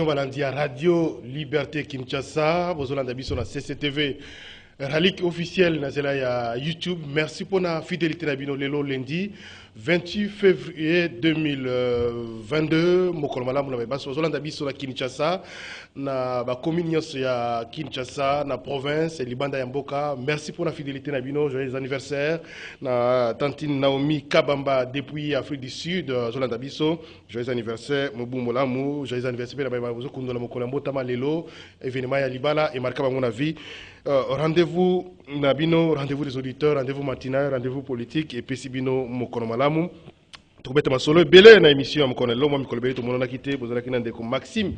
Valandia Radio Liberté Kinshasa, Bozolanda Biso na CCTV, Ralik officiel na zela ya YouTube. Merci pour la fidélité na bino lelo lundi 28 février 2022. Mokolmala muna baso Bozolanda Biso na Kinshasa, na ba commune ya Kinshasa, na province Libanda ya Mboka. Merci pour la fidélité na bino. Joyeux anniversaire na tantine Naomi Kabamba depuis Afrique du Sud. Bozolanda Biso, joyeux anniversaire Mobu Molamu, joyeux anniversaire na ba bozo kundola mokolambo tama lelo événement ya Libala et marqué mon avis. Rendez-vous Nabino, rendez-vous des auditeurs, rendez-vous matinal, rendez-vous politique et puis Sibino Mokonomalamu. Troubete Masolo, belé na émission Mokonelo, moi Mikolbé, tout le monde a quitté, vous avez Ndeko Maxime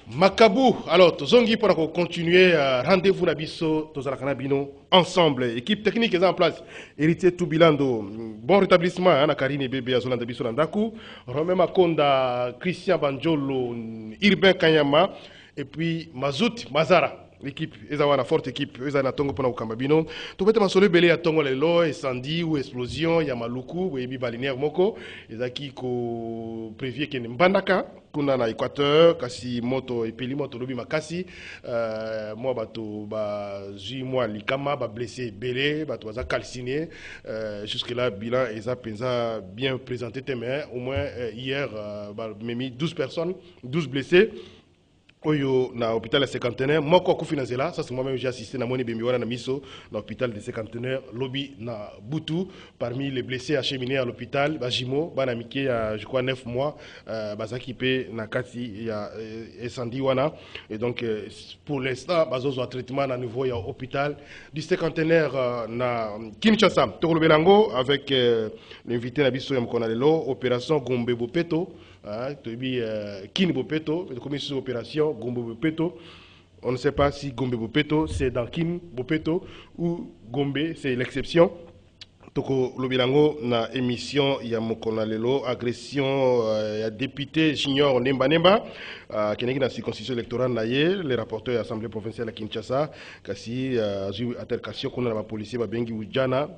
Makabou. Alors, Zongi pour continuer, rendez-vous Nabiso, Tozalakana Bino, ensemble, équipe technique est en place, héritier Toubilando, bon rétablissement, Anna Karine Bébé, Azolanda Biso Nandaku, Romain Makonda, Christian Banjolo, Irben Kanyama, et puis Mazout Mazara. L'équipe, ils ont une forte équipe, ils ont un tongo pour Kambabino. Tout peut être belé à tongo lelo, incendie ou explosion, Yamaluku, ou Ebi balinière moko, ils ont qui ko prévient que Mbandaka, kuna na Équateur, kasi moto et peli moto lobi makasi, moi bato ba zui moi likama ba blessé belé, bato baza calciné, jusque là bilan ils ont pensa bien présenté témoin, au moins hier même 12 personnes, 12 blessés. Oyo na hôpital de cinquantenaire moko ko finanzela ça c'est moi-même j'ai assisté na moni bembi wana na miso na hôpital de cinquantenaire lobby na Butu parmi les blessés acheminés à l'hôpital bajimo bana miki ya je crois 9 mois bazaki pe na kati ya incendie wana et donc pour l'instant bazozo traitement na niveau ya hôpital du cinquantenaire na Kinshasa to belango avec l'invité na biso ya mokona lelo opération Gombe Bopeto Kini Bopeto, la commission d'opération Gombe Bopeto. On ne sait pas si Gombe Bopeto c'est dans Kini Bopeto ou Gombe c'est l'exception. Toko Lobilango na émission ya mokona lelo agression ya député junior Nemba Nemba qui est dans la circonscription électorale naie les rapporteurs de l'Assemblée provinciale à Kinshasa kasi eu altercation qu'on a la policier ba bengi ujana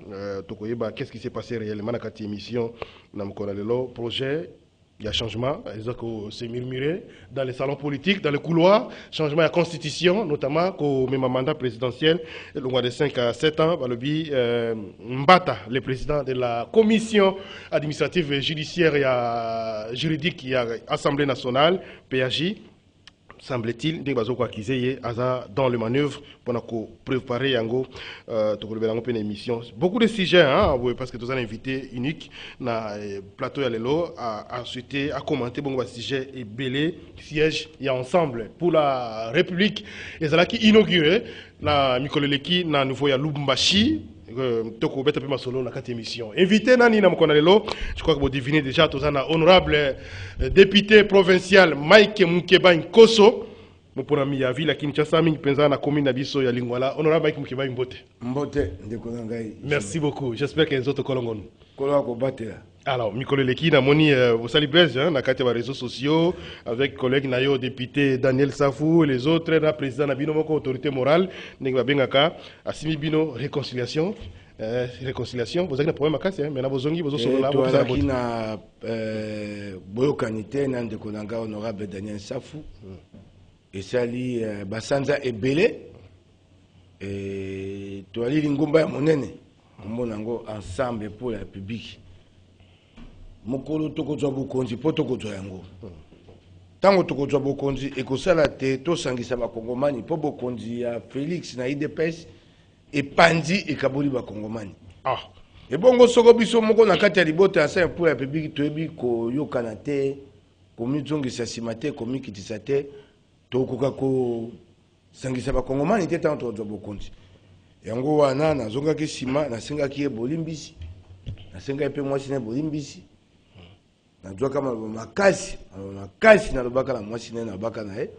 toko yeba qu'est-ce qui s'est passé réellement na kati émission na mokona lelo projet. Il y a changement, c'est murmuré dans les salons politiques, dans les couloirs, changement de la constitution, notamment au même mandat présidentiel, le mois de 5 à 7 ans, Mbata, le président de la commission administrative et judiciaire et juridique de l'Assemblée nationale, PAJ, semble-t-il, dans le manœuvre pour préparer une émission. Beaucoup de sujets, hein, parce que tous un invité unique na plateau ya lelo a souhaité à commenter bon sujet et belé siège il y a ensemble pour la République et ça qui inauguré na Mikoleleki na nouveau ya Lubumbashi. Toko beta pe masolo na kati émission. Invité nani na mokona lelo, je crois que vous devinez déjà tous na honorable député provincial Mike Mukeba Nkoso. Mo pona mi ya ville Kinshasa mingi penza na commune na biso ya Lingwala. Honorable Mike Mukeba Mbote. Mbote ndeko ngai. Merci beaucoup. J'espère que les autres kolongon. Kola ko batela. Alors, Mikolo Leki, na moni, vous saluez bien, na kati les réseaux sociaux, avec collègue Nayo, député Daniel Safou, et les autres, la président Nabino Moko, autorité morale, Negba Bengaka, Assimi Bino, réconciliation. Réconciliation, vous avez un problème à casser, mais na bozongi, vous avez là, vous avez na Boyo Kanité, Nandeko Nanga, honorable Daniel Safou, et Sali Basanza et Belé, et Toali Lingomba Monene, Monango, ensemble pour la République. Mokolo tokozwa bokonzi po tokozwa yango tango tokozwa bokonzi ekosala te tosangisa bakongomani po bokonzi ya Félix na IDPS epandi ekaboli bakongomani ebongo soko biso moko na kati ya libota ya sa pour la République toyebi koyokana te komizongisa nsima te komikitisa te tokoka kosangisa bakongomani te tango tokozwa bokonzi yango wana nazongaki nsima nasengaki ye bolimbisi nasengaki mpe mwasi na bolimbisi na kama makasi na lobaka la mwasi na baka na e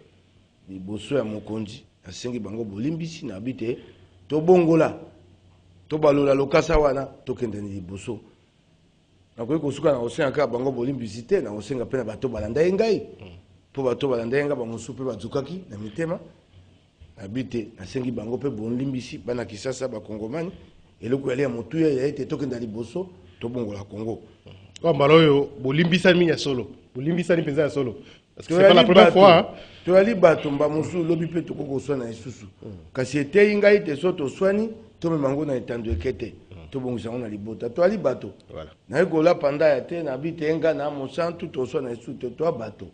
liboso ya mokonzi asengi bango bolimbisi na bite to bongola to balola lokasa wana to kende ni liboso na ko kosuka na osenga ka bango bolimbisi te na osenga pe na bato balanda ngai po bato balanda ngai ba mosupe bazukaki na mitema na bite asengi bango pe bolimbisi bana kisasa ba kongomani eloko ya motuya ya ete to kende liboso to bongola Congo. Oh, Maloyo, Bolimbisa ni solo. Bolimbisa ni penza solo. Parce que c'est pas la première fois. toali bato mba mosusu lobi mpe tokoki koswana lisusu kasi eteyi ngai te so toswani tomema yango na etando eke te tobongisa yango na libota toali bato naye kolapanda ya te nabi te nga na mosantu toswana lisusu te toa bato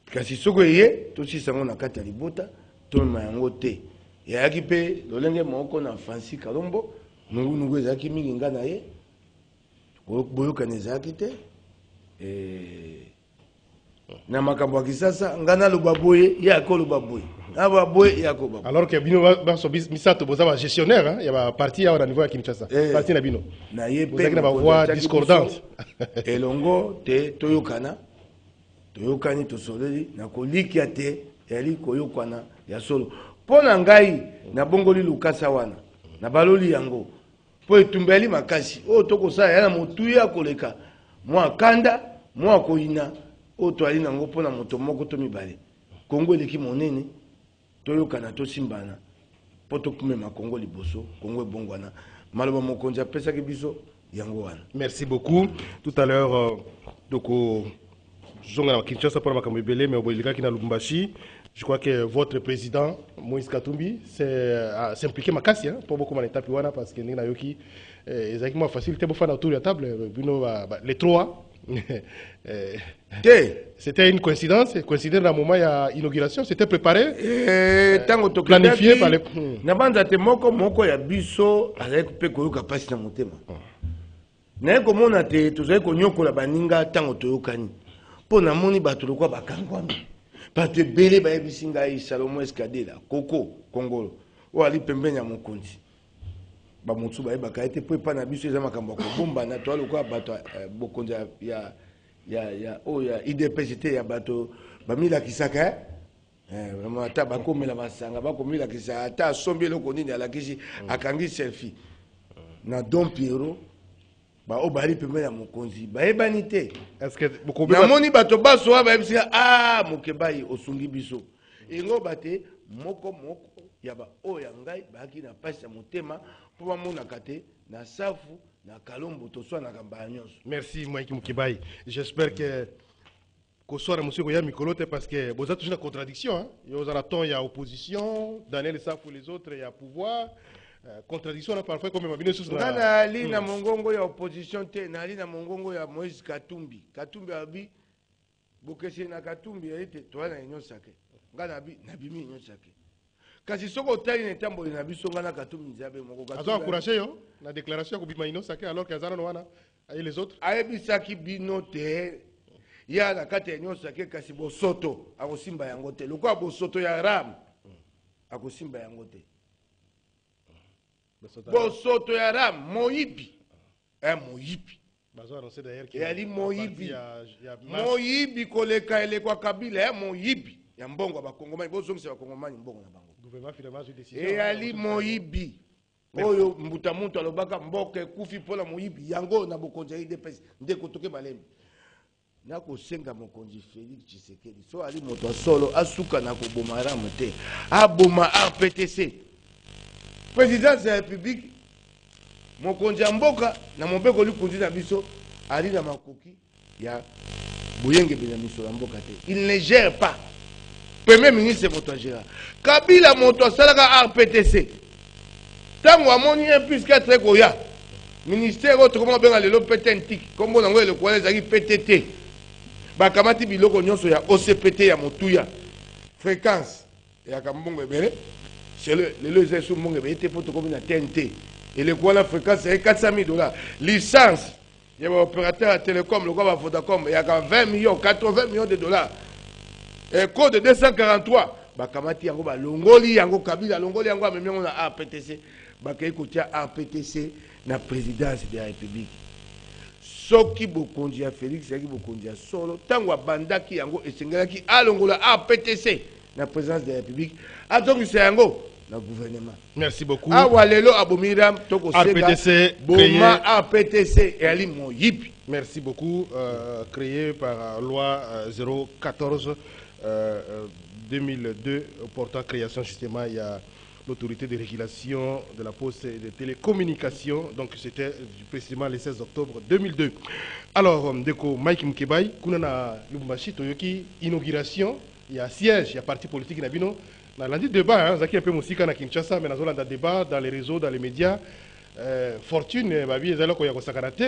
kasi soki eye tosisa yango na kati ya libota tomema yango te eyaki mpe lolenge moko na Francis Kalombo nungunungu ezalaki mingi nga na ye boyokani ezalaki te na makambo ya kisasa nga naloba boye ye akoloba boye naloba boye ye akoba boye. Alors que bino baso misato boza ba gestionnaire hein, ya ba parti ya na niveau ya Kinshasa parti na bino na ye pe na ba voix discordantes elongo te toyokana toyokani tosoleli na kolikia te yali koyokana ya solo pona ngai na bongoli lukasa wana na baloli yango po etumbeli makasi o tokosala yana motuya koleka mwa kanda mwa koina o toali nango pona moto moko to mibale Kongo eleki monene toyokana tosimbana po tokumema Kongo liboso Kongo ebongwana maloba mokonzi apesaki biso yango wana. Merci beaucoup. Tout à l'heure doko zonga na Kinshasa pour makambo ebele mais oboyelika kina Lubumbashi. Je crois que votre président Moïse Katumbi s'est impliqué makasi hein pour beaucoup manetapi wana parce que ndina yoki exactement facilité pour faire autour de la table les trois. C'était une coïncidence, coïncidence dans le moment de l'inauguration, c'était préparé, planifié par les... Nabanda te moko ya biso avec pe ko kapasi na motema. Na ko mona te tozai ko nyokola baninga tango toyokani. Po na moni bato lokwa bakangwami. Bato ebele ba yebisinga yi Salomon Escadela, Koko, Kongolo. O ali pembeni ya mokonzi. Ba mutsu ba yebaka ete po pa na biso eza makambo ko bomba na to lokwa bato bokonzi ya IDPCT ya bato bamila kisaka vraiment ata bakomela basanga bakomela kisaka ata sombi eloko nini alakisi akangi selfie na Don Pierrot ba obali pembeni ya mokonzi bayebani te. Est-ce que namoni bato basoa bayebisika mokebai osungi biso ingo bate moko ya ba oya ngai baki na pasi ya motema po bamonaka te na safu na Kalombo toswa na kamba nyonso. Merci Moïki Mukibai. J'espère que Kosora monsieur Koya Mikolote parce que vous êtes toujours en contradiction hein. Il y a opposition, Daniel Safu les autres il y a pouvoir. Contradiction là parfois comme mabine sous na na li na mongongo ya opposition te na li na mongongo ya Moïse Katumbi abi bokese na Katumbi ete to na nyonso ke ngana bi na bimi nyonso ke kasi soko tali na tambo na biso ngana Katumbi nzabe moko Katumbi azo encourager yo na déclaration ko bima ino sake alors que azana no wana et les autres ayebisaki bino te ya na kati ya nyonso ke kasi bosoto akosimba yango te lokwa bosoto ya ram akosimba yango te. Bosoto ya ram moyibi moyibi bazo annoncer d'ailleurs qu'il y a moyibi koleka elekwa Kabila moyibi ya mbongo ba Kongomani bozongisa ba Kongomani mbongo na bango gouvernement finalement une décision ali moyibi oyo mbuta muntu alobaka mboke kufi pola moyibi yango na bokonzi IDPS ndeko toke malembe na kosenga mokonzi Félix Tshisekedi so ali moto solo asuka na koboma ram te aboma RPTC président de la République mokonzi mboka na mobeko likunzi na biso ali na makoki ya boyenge bina miso ya mboka te il ne gère pas. Premier ministre moto gère Kabila moto salaka RPTC tango amoni puisque très koya ministère autre comment benga lelo PTNTIC comme on ngwe le kwa ezaki PTT bakamati biloko nyonso ya OCPT ya motuya fréquence ya kambongo ebele c'est le loisir sur mon été pour comme une TNT et le quoi la fréquence c'est $400,000 licence il y a un opérateur télécom le quoi Vodacom il y a 20 millions 80 millions de dollars et code 243 bakamati yango ba longoli yango Kabila longoli yango amemi yango na RPTC bakay kotia RPTC na présidence de la République soki bokonzi ya Félix yaki bokonzi ya solo tango bandaki yango esengelaki alongola RPTC na présidence de la République azongisa yango le gouvernement. Merci beaucoup. RPTC Boma RPTC et Ali Moyib. Merci beaucoup. Créé par loi 014 2002 portant création justement il y a l'autorité de régulation de la poste et des télécommunications. Donc c'était précisément le 16 octobre 2002. Alors, Deko Mike Mkebai, Kunana Lubumbashi Toyoki, inauguration. il y a siège, il y a parti politique nabino. Dans l'andi débat, hein, Zaki un peu musique na Kinshasa, mais dans le débat, dans les réseaux, dans les médias, fortune, babi, ezalo ko ya kosakarate,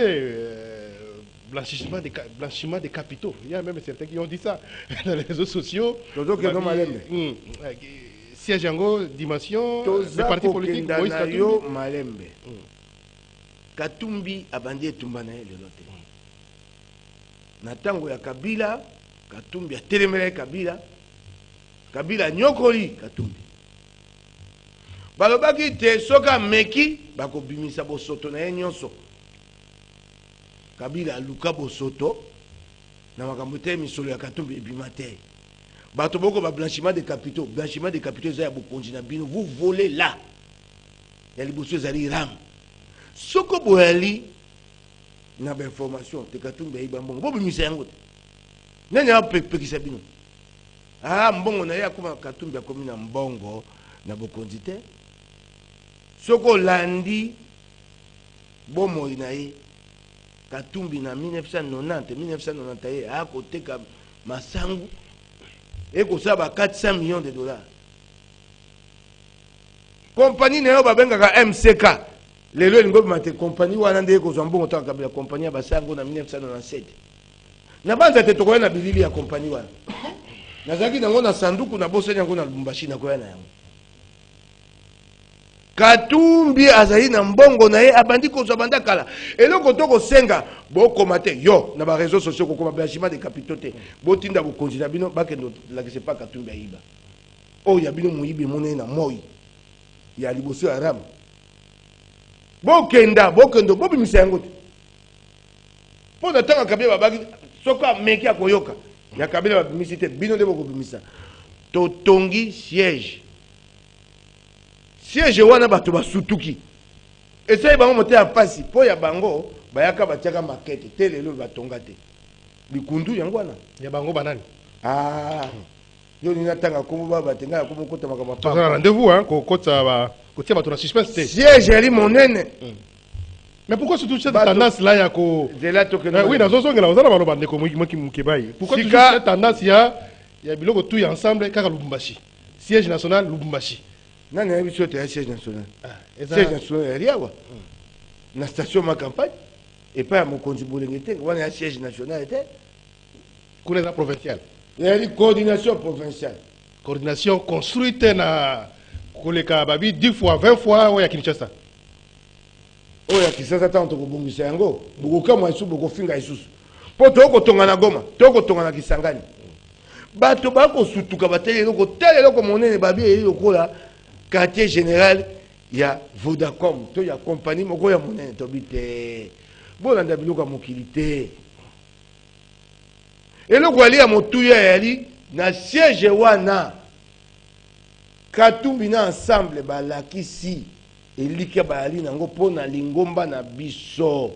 blanchiment des capitaux. Il y a même certains qui ont dit ça dans les réseaux sociaux. Siège yango, dimension, les partis politiques, Moïse Katumbi. Katumbi abandi etumba na ye lelo te. Na tango ya Kabila, Katumbi atelemela Kabila. Kabila nyokoli Katumbi. Balobaki te soka meki bakobimisa bosoto na ye nyonso. Kabila luka bosoto na makambo te misolo ya Katumbi ebima te. Bato boko ba blanchiment de capitaux eza ya bokonzi na bino, vous volez là. Ya liboso ezali ram. Soko boyali na ba information te Katumbi ayiba mbongo bobimisa yango te. Nani apekisa bino? Ah, mbongo na ye akoma Katumbi akomi na mbongo na bokonzi te. Soko landi bomoi na ye Katumbi na 1990 ye akoteka masangu ekosaba 400 millions de dollars. Compagnie na yo babengaka MCK lelo elingo bimate compagnie wana nde ekozwa mbongo taka Kabila compagnie ya basango na 1997. Na banza te tokoya na bilili ya compagnie wana. Nazaki nango na sanduku na bosani yango na Lubumbashi na koya na yango. Katumbi azali na mbongo na ye abandi kozwa banda kala. Eloko toko senga bokoma te yo na ba réseaux sociaux kokoma blanchiment de capitaux te. Botinda bokonzi na bino bakendo lakise pa Katumbi ayiba. O ya bino muyibi mone na moi. Ya liboso ya ram. Bokendo bobimisa yango te. Po na tanga Kabila babaki soka meki akoyoka. Ya Kabila babimisi te bino de bokobimisa. Totongi siège. Siège wana bato basutuki. Essaye bango mote ya pasi po ya bango bayaka batiaka makete te lelo batonga te. Bikundu yango wana. Ya bango banani? Ah. Yo ni natanga kombo baba tenga ya kombo kota makama pa. Tozana rendez-vous hein ko kota ba kotia bato na suspense te. Siège ali monene. Mais pourquoi surtout cette tendance là ya ko oui na zozo ngela ozana balo bande ko mukibai. Pourquoi toujours cette tendance ya biloko tout ensemble kaka Lubumbashi. Siège national Lubumbashi. Nani a biso te siège national. Siège national riawa. Na station ma campagne et pas mon konzi bolengete wana ya siège national était couleur provinciale. Il y a une coordination provinciale. Coordination construite na koleka babi 10 fois 20 fois oya Kinshasa. Oya Kinshasa tanto ko bongisa yango. Bukoka mwa isu boko finga isusu. Po toko tonga na Goma, toko tonga na Kisangani. Bato bako sutuka batele loko tele loko monene babi lokola quartier général ya Vodacom to ya compagnie moko ya monene to bité bolanda biloka mokilité eloko ali ya motuya yali na siège wana Katumbi na ensemble balakisi elikia bayali nango pona lingomba na biso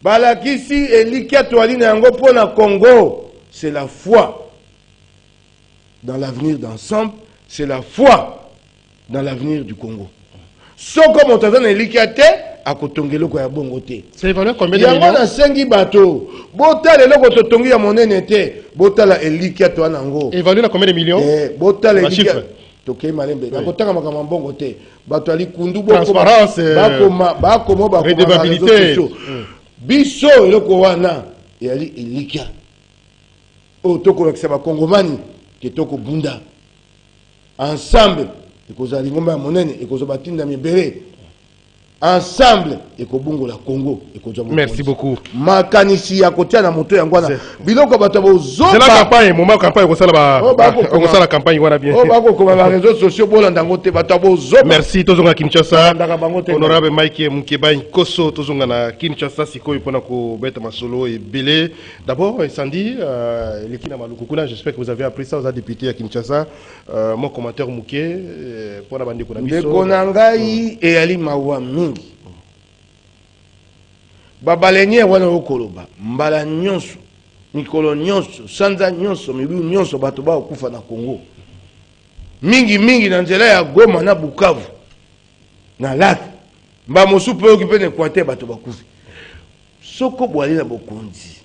balakisi elikia toali nango pona Congo. C'est la foi dans l'avenir d'ensemble, c'est la foi dans l'avenir du Congo. Soko montazana elikate akotongelo ko ya bongo te. C'est évalué combien de millions? Yango na sengi bato. Botala eloko totongi ya monene te. Botala elikato anango. Évalué na combien de millions? Botala elikato. Tokei malembe. Na kotanga makama bongo te. Bato ali kundu boko. Transparence. Bakoma redevabilité. Biso eloko wana yali elika. O toko lakisa ba Kongomani ke toko bunda. Ensemble ekozali ngomba ya monene ekozaba tinda mibere ensemble ekobungola Congo ekozwa. Merci beaucoup. Makanisi ya kotia na moto yango wana biloko bato bozoba. C'est la campagne, moment campagne kosala ba kosala campagne wana bien. Bako koma ba réseaux sociaux bolanda ngote bato bozoba. Merci tozonga Kinshasa. Honorable Mike Mukebai Koso tozonga na Kinshasa sikoyo pona ko beta masolo et belé. D'abord incendie l'équipe na Maluku kuna, j'espère que vous avez appris ça aux députés à Kinshasa. Mon commentaire Muké pona bandi kuna biso. De konangai et ali mawa mingi. Babalenye wana okoloba mbala nyonso mikolo nyonso sanza nyonso mibu nyonso bato ba okufa na Congo mingi na nzela ya Goma na Bukavu na Lak mba mosu pe okipe ne kwate bato bakufi soko bwali na bokonzi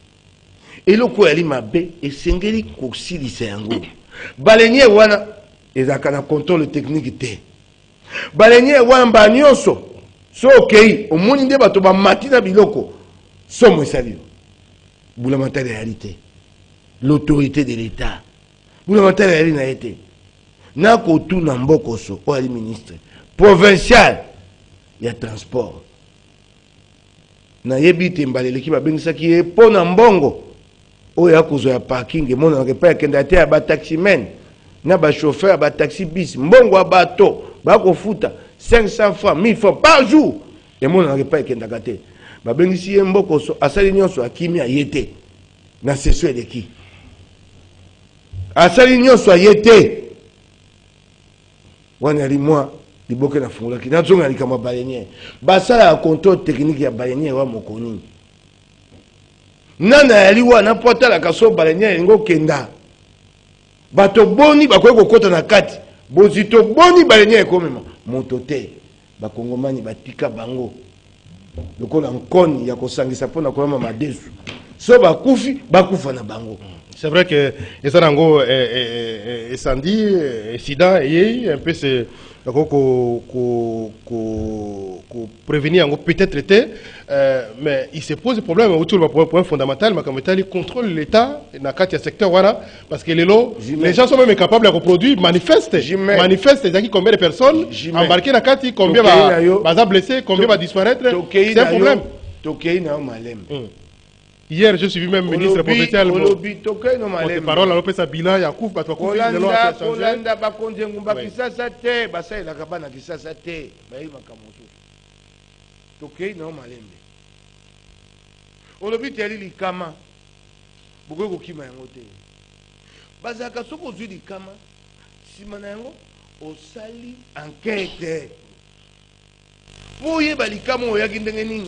eloko yali mabe esengeli kosilisa yango Baleinier wana ezaka na contrôle technique te. Baleinier wana ba nyonso so okei omoni nde bato ba matina biloko somo esali. Boulamata réalité. L'autorité de l'État. Boulamata réalité na été. Na kotu na mbokoso o ali ministre provincial ya transport. Na yebite mbaleleki babengisaki e pona mbongo oya kozo ya parking mona na pa kenda te ba taximen na ba chauffeur ba taxi bis mbongo ya bato ba ko futa 500 francs 1000 francs par jour et mona na pa kenda te babengisi ye mbokoso asali nyonso akimi ayete na seso eleki asali nyonso ayete wana limwa liboke na fungulaki na zonga likama baleinier basala ya contrôle technique ya baleinier wa mokoni nana yali wana pota la kaso baleinier ngo kenda bato boni bakoye kokota na kati bozito boni baleinier komema moto te bakongomani batika bango lokola nkoni ya kosangisa pona koyama madesu so bakufi bakufa na bango. C'est vrai que les anango Sandi incident et un peu c'est prévenir peut-être était mais il se pose problème autour du point fondamental mais comme il contrôle l'État dans quatre secteurs voilà parce que les gens sont même capables de reproduire manifeste qui combien de personnes embarquées dans quatre combien va blessés combien va disparaître c'est un problème. Hier, je suis vu même ministre provincial. Parole à l'OPS Bila, Yakouf, Batouakouf, Kolanda, Bakonde, Ngumba, Kisasa, Te, Basay, la Kabana, Kisasa, Te, Baïma Kamoso. Tokei, non, Malembe. Olobi, Teli, Likama, Bogo, Kima, Yangote. Bazaka, Soko, Zudi, Kama, Simanango, Osali, enquête. Moye, Balikama, Oyagindengeni.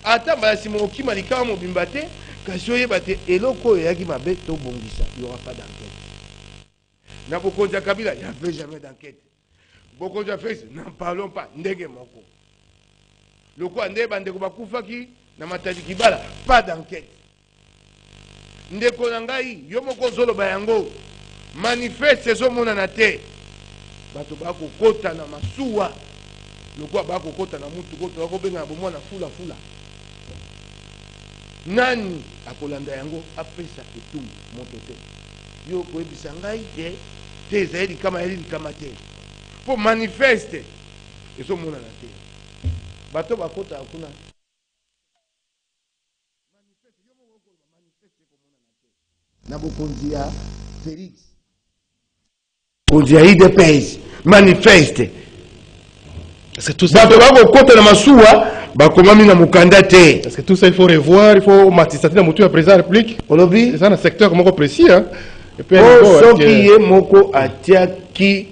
Ata basi moki malika mo bimbate kasi oyebate eloko yaki mabe to bongisa il y aura pas d'enquête. Na bokonja Kabila il n'y avait jamais d'enquête. Bokonja Félix n'en parlons pas ndenge moko. Loko ande bande ko bakufaki na matadi kibala pas d'enquête. Ndeko na ngai yo moko zolo bayango manifeste zo mona na te. Bato bako kota na masuwa. Loko bako kota na mutu kota bako benga bomo na fula. Nani akolanda yango apesa etum moto te yo koyebisa ngai te ezali kama yeli kama te po manifeste ezomona na te bato bakota kuna manifeste yo moko manifeste komona na te na bokonzi ya Félix konzi ya IDPS manifeste c'est tout ça bato bakota na masuwa. Parce que tout ça il faut revoir, il faut matissati na mutu ya président de la République. C'est ça un secteur moko précis hein. Et puis so qui est moko atia ki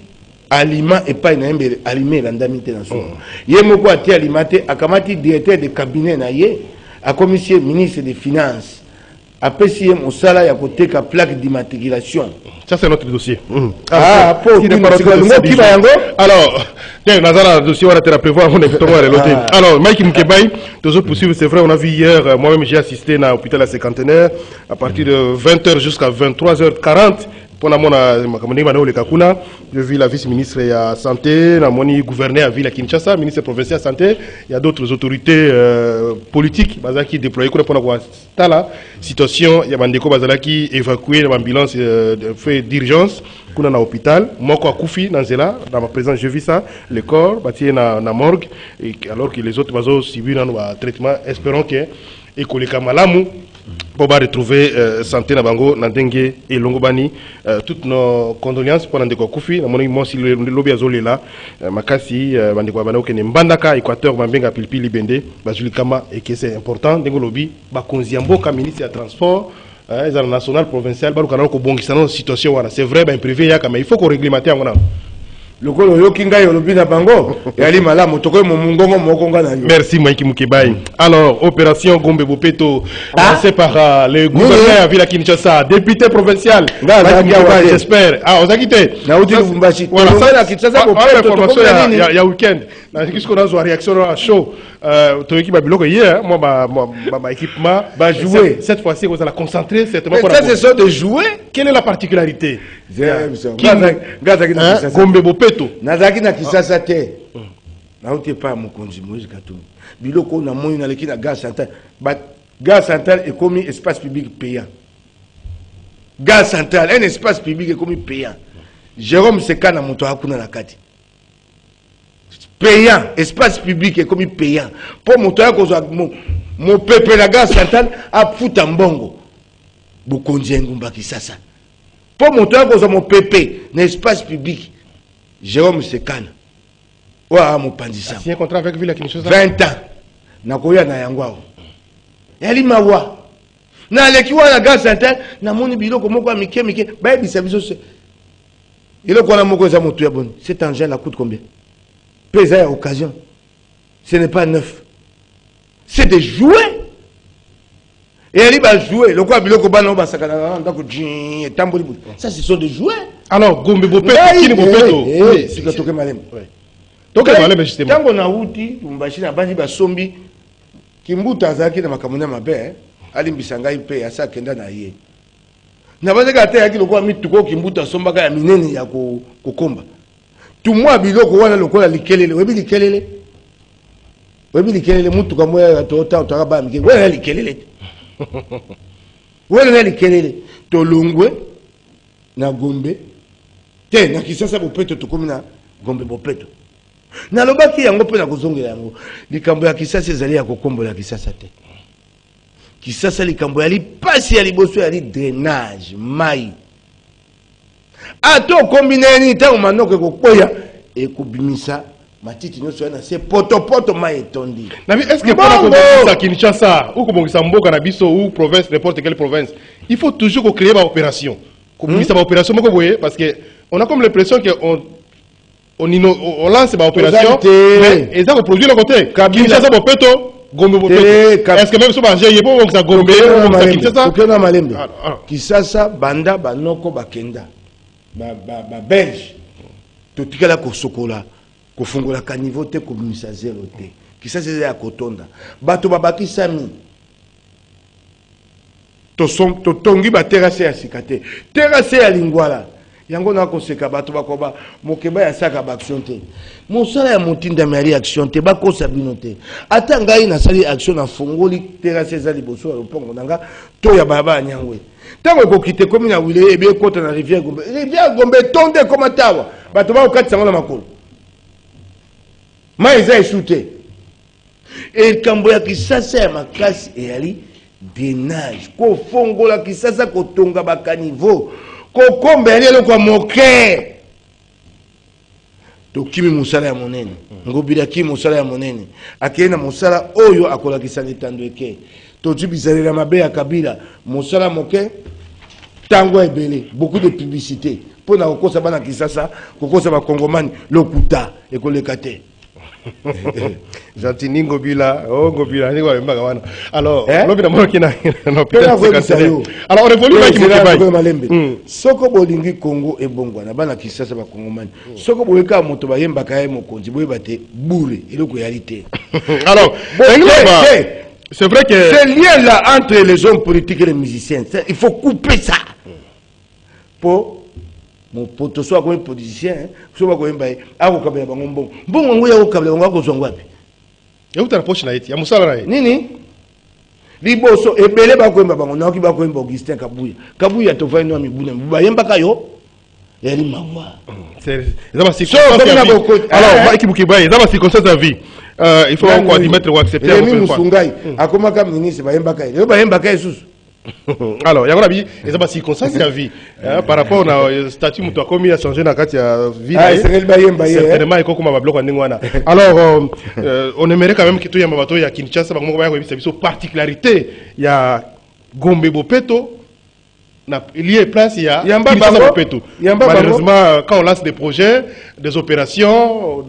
aliment et pas na mbele aliment landamite na so. Ye moko atia alimate akamati directeur de cabinet na ye a commissaire ministre des finances. Après si mon salaire à côté la plaque d'immatriculation. Ça c'est notre dossier. Alors, Nazara dossier on a prévoir on est alors Mike Mkebai toujours poursuivre c'est vrai on a vu hier moi-même j'ai assisté à l'hôpital à cinquantenaire à partir de 20h jusqu'à 23h40 pour la je vis la vice-ministre de la santé, la gouverneur à ville à Kinshasa, ministre provincial de la santé, il y a d'autres autorités politiques qui déployent pour la situation, il y a Bandeko qui évacué l'ambulance fait d'urgence dans l'hôpital, Moko Akoufi dans ma présence je vis ça, le corps bâti dans la morgue alors que les autres vasos subissent un traitement, espérons que et malamu pour retrouver santé na bango na dengue et longobani toutes nos condoléances pour ndeko Koufi na moni mosi lobi azolela makasi bandeko bana okene mbandaka Équateur bambenga pilipili bende bazulikama et que c'est important ndeko lobi ba konzi mboka ministre ya transport ezana national provincial baluka na ko bongisa na situation wana c'est vrai ben privé yaka mais il faut qu'on réglementer ngona lokolo yoki ngai olobi na bango yali malamu tokoy mongongo moko nga na yo. Merci Mike Mukebai. Alors, opération Gombe Bopeto, lancée par le gouverneur à Villa Kinshasa, député provincial. J'espère. Ah, on a quitté. Na uti Lubumbashi. Voilà, ça la Kinshasa information il y a week-end. Qu'est-ce qu'on a sur réaction à chaud ton équipe a bloqué hier, moi ma équipement va jouer. Cette fois-ci on va la concentrer certainement. Mais ça c'est ça de jouer. Quelle est la particularité? Gombe Bopeto. Nazaki na Kinshasa te. Na uti pas mon konzi Moïse Katumbi. Biloko na moni na leki na gare centrale. Gare centrale est comme espace public payant. Gare centrale, un espace public est comme payant. Jérôme Seka na moto hakuna na kati. Payant, espace public est comme payant. Pour moto mon peuple la gare centrale a foutu en bongo. Bokonzi ngumba Kisasa. Pour moto mon peuple l'espace public. Jérôme Seka. Wa mo pandisa. C'est un contrat avec Villa Kinshasa. 20 ans. Nakoya na yangwao. Yali mawa. Na lekiwa na gare centrale na moni biloko moko mike ba bi service. Il est moko za moto ya bon. Cet engin la coûte combien? Pesa à occasion. Ce n'est pas neuf. C'est des jouets. Et elle va jouer. Le quoi biloko ba no ba sakana ndako djin tamboli. Ça ce sont des jouets. Alors Gombe Bopeto, qui ne Bopeto? Oui, c'est que toke malem. Donc malem justement. Tango na uti tumbashi na bandi ba sombi kimbuta azaki na makamuna mabe alimbisa ngai pe asa kenda na ye. Na bazaka te yaki lokwa mituko kimbuta sombaka ya minene ya kokomba. Tumwa biloko wana lokola likelele, webi likelele. Webi likelele mutuka moya ya tota utakaba mike. Wewe likelele. Wewe likelele. Tolongwe na Gombe. Te na Kisasa Bopeto tukomi na Gombe Bopeto. Na lobaki yango pe na kozongela yango. Likambo ya Kisasa ezali ya kokombola Kisasa te. Kisasa likambo ya lipasi ya liboso ya li drainage, mai. Ato kombineni tango manoko kokoya ekubimisa matiti nyonso na se poto mai etondi. Na est-ce que pour la Kinshasa ou kobongisa mboka na biso ou province n'importe quelle province, il faut toujours créer une opération. Kobongisa une opération moko boye parce que on a comme l'impression que on lance une opération mais ils ont produit le côté Kinshasa Bopeto Gombe Bopeto. Est-ce que même sur Bangé il faut que ça Gombe ou ça Kinshasa? Kokena malembe. Kisasa banda banoko bakenda. Ba belge totikala ko sokola ko fungola kanivo te ko misa zero te Kisasa ya kotonda bato babaki sami to tongi ba terrasse ya sikate terrasse ya lingwala yango na ko seka bato bakoba mokeba ya saka ba action te mosala ya motinda mari action te ba ko sabino te ata ngai na sali action na fungoli terrasse za liboso ya lopongo nanga to ya baba nyangwe. Tango ko kite komi na wile ebe kota na rivière Gombe. Rivière Gombe tonde koma tawa. Bato ba okati sango na makolo. Ma eza eshute. E kambo ya Kisasa ya makasi e ali drainage. Ko fongola Kisasa ko tonga ba caniveau. Ko kombe ali lo kwa moke. To kimi musala ya monene. Ngobira kimi musala ya monene. Akena musala oyo akola Kisasa tandweke. Totu bizarela mabe ya Kabila. Musala moke. Tango ebele, beaucoup de publicité. Pour na kokosa bana Kisasa, kokosa ba Kongomani, lokuta ekoleka te. Gentil Ngobila, oh Ngobila, ni wa mbaka wana. Alors, lobina mo kina no peut-être. Alors on évolue avec Mukebai. Soko bolingi Congo ebongwa na bana Kisasa ba Kongomani. Soko boyeka moto ba yemba kaye mokonzi boyeba te bure eloko yalité. Alors, c'est vrai que ce lien-là entre les hommes politiques et les musiciens, il faut couper ça. Pour mon pote soit comme politicien, soit comme un ah au kabela bon bon bon on au kabela on va kozongwa pi. Et où ta poche na iti ya musala na nini liboso ebele ba koyemba bango na ki ba koyemba Augustin Kabuya to va no mibuna ba yemba kayo yali mawa. C'est ça va circonstance. Alors équipe Mukebai, ça va circonstance de vie. Il faut encore admettre ou accepter la Musungai akoma comme ministre ba yemba kayo ba yemba kayo susu. Alors, il y a une circonstance de vie par rapport au statut que tu as commis à changer dans la vie. Certainement, il faut que alors, on aimerait quand même que tu aies un Kinshasa, une particularité. Il y a Gombe Bopeto, Il y a place, il y a malheureusement, quand on lance des projets, des opérations, on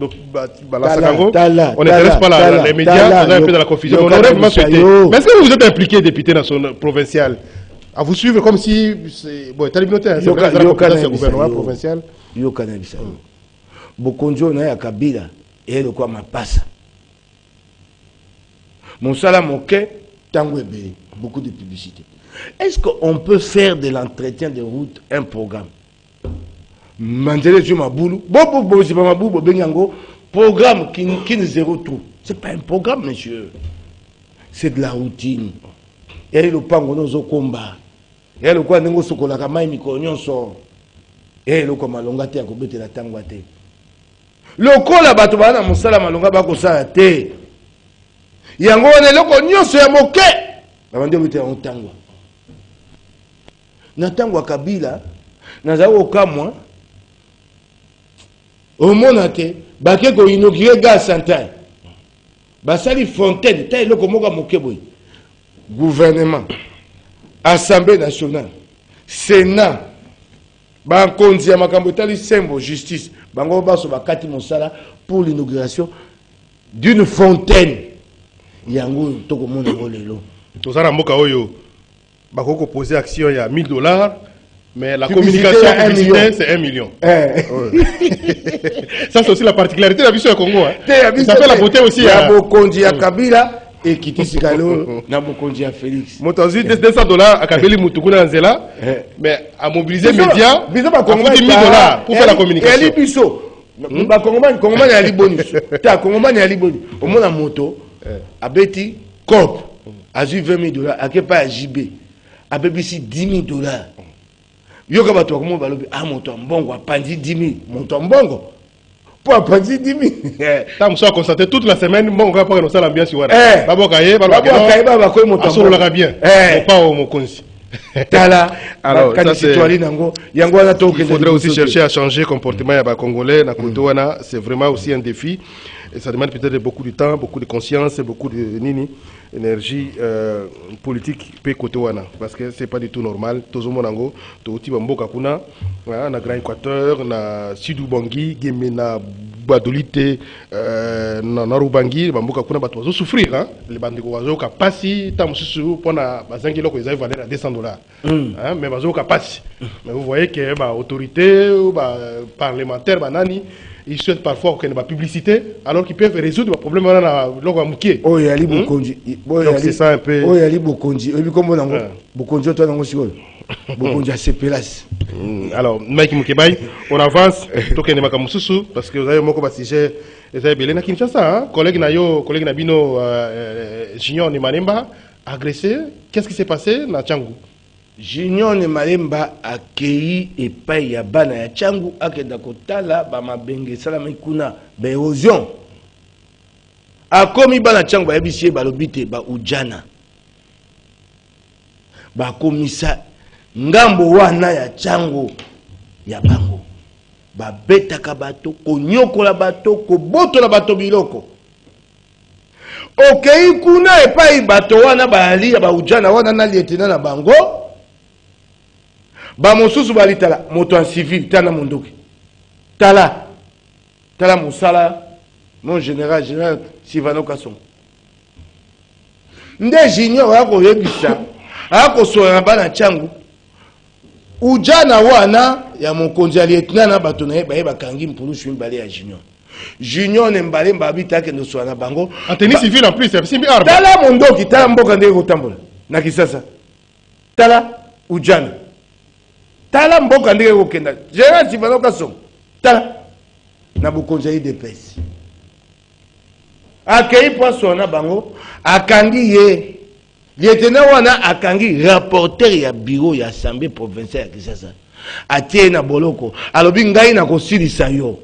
n'intéresse pas les médias, on a un peu de la confusion. On aurait vraiment souhaité. Mais est-ce que vous êtes impliqué, député national provincial, à vous suivre comme si... Bon, c'est le gouvernement provincial. Bokonjo na ya Kabila et le quoi ma passe. Mon salam moké, tango ebele, beaucoup de publicité. Est-ce qu'on peut faire de l'entretien de route un programme? Mandele sur ma boulou. Bon, c'est pas ma boulou, bengango. Programme qui ne zéro tout. C'est pas un programme, monsieur. C'est de la routine. Il y a le pango no combat. Il y a le quoi nengo sokola kama mikonyon so. Et le quoi malonga te akobete la tango te. Le ko la bato bana musala malonga ba ko sala te. Yango ne loko nyonso ya moke. Ba bandi obete en tango. Na tango Kabila naza okamwa omona te bake ko inaugurer gaz central. Basali fontaine ta eloko moka moke boy. Gouvernement, Assemblée nationale, Sénat, Bankonzi ya makambo tali sembo justice, bango baso bakati mosala pour l'inauguration d'une fontaine. Yango toko mona bolelo. Tozana mboka oyo bakoko poser action ya $1000 mais la communication publicitaire c'est 1 million. Ça c'est aussi la particularité de la vision du Congo hein. Ça fait la beauté aussi ya Bokonzi ya Kabila et Kitisi Kalo na Bokonzi ya Félix. Motozi $200 à Kabeli Mutukuna Nzela mais à mobiliser les médias pour $1000 pour faire la communication. Et biso ba Kongomani ya libonus. Ta Kongomani ya libonus. Au moins la moto abeti cop a eu $20,000 à kepa à JB a BBC $10,000. Yoka bato comme balobi a moto mbongo a pandi 10,000 moto mbongo pour a pandi 10,000. Tam so constaté toute la semaine mbongo pas no sala ambiance wana. Babokaye ba ko moto mbongo la bien. Pas au mokonzi. Tala alors ça c'est il faudrait aussi chercher à changer le comportement ya ba congolais na kultuana, c'est vraiment aussi un défi et ça demande peut-être beaucoup de temps, beaucoup de conscience, beaucoup de énergie politique pe côté wana parce que c'est pas du tout normal tozo monango to ti bamboka kuna na Grand Équateur na Sud Ubangi gemena badolite na Rubangi bamboka kuna bato bazo souffrir hein les bandeko bazo ka pasi ta mususu pona bazangi loko ezali valeur à $200 hein mais bazo ka pasi mais vous voyez que ba autorité ou ba parlementaire banani ils souhaitent parfois qu'il y ait de la publicité alors qu'ils peuvent résoudre le problème dans le mouké. Oh, il y a les Bokonzi. Donc c'est ça un peu. Oh, il y a les Bokonzi. Et puis comment on a Bokonzi, toi, on a aussi. Bokonzi a ses places. Alors, Mike Moukebaï, on avance. Toké ne maka mususu parce que vous avez beaucoup de sujets. Vous avez belé na Kinshasa, hein? Collègue Nabino Junior Nimalemba agressé. Qu'est-ce qui s'est passé na Tchangu? Junior Nimalemba a cueilli et paye ya bana ya Tchangu akenda kotala ba mabenge salama kuna ba érosion. A komi bana Tchangu ba yebisi ba lobite ba ujana. Ba komisa ngambo wana ya Tchangu ya bango. Ba betaka bato konyokola bato ko botola bato biloko. Okei kuna e payi bato wana ba ali ya ba ujana wana na lieutenant na bango. Ba mosusu balitala moto en civil tala mondoki tala musala mon général Sivano Kasson nde junior ako yebisa ako soya bana Tchangu ujana wana ya mokonzi lieutenant na bato na ba kangi mpulusu mbale ya junior ne mbale mbabita ke ndo soya na bango en tenue civile en plus c'est simbi arme tala mondoki tala mboka ndeko kotambola na Kisasa tala ujana tala mboka ndenge kokenda Gérard Sivano Kasson tala na Bokonzi IDPS akei poisson na bango akangi ye lieutenant wana akangi rapporteur ya bureau ya assemblée provinciale ya Kisasa atie na boloko alobi ngai na kosilisa yo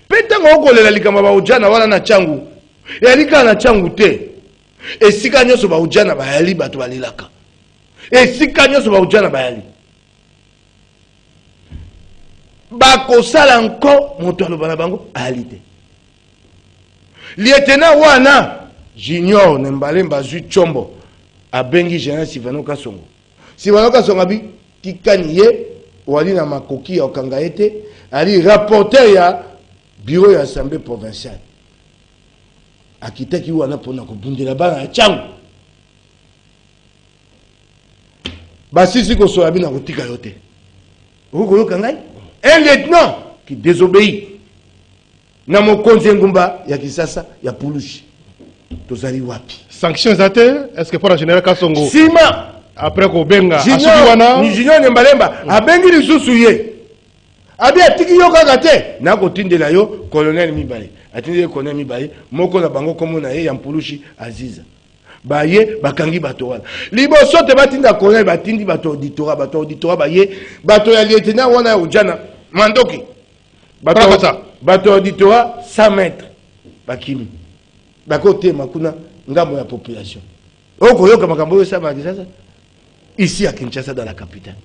petango okolela likamba ba ujana wana na Tchangu yalika na Tchangu te esika nyoso ba ujana bayali bato balilaka esika nyoso ba ujana bayali bakosala nko moto aloba na bango alite lieutenant wana junior ne mbalemba zwi chombo abengi général Sivano Kasongo si banoka songabi tikani ye wali na makoki ya okanga ete ali rapporteur ya bureau ya assemblée provinciale akitaki wana pona kobundela bana ya changu basisi ko soya bina kotika yote okoyoka ngai un lieutenant qui désobéit na mokonzi ngumba ya Kisasa ya Pulushi tozali wapi sanctions ate est-ce que pour la général Kasongo sima après ko benga asubi wana ni junior Nembalemba abengi lisusu ye abi atiki yo kaka te na kotindela yo colonel Mibale atindele colonel Mibale moko na bango komo na ye ya Pulushi Aziza baye bakangi bato wana liboso te batinda colonel batindi bato auditorat baye bato ya lieutenant wana ya ujana mandoki bato auditorat 100 mètres bakimi bakote makuna ngambo ya population okoyoka makambo yo sama Kisasa ici à Kinshasa dans la capitale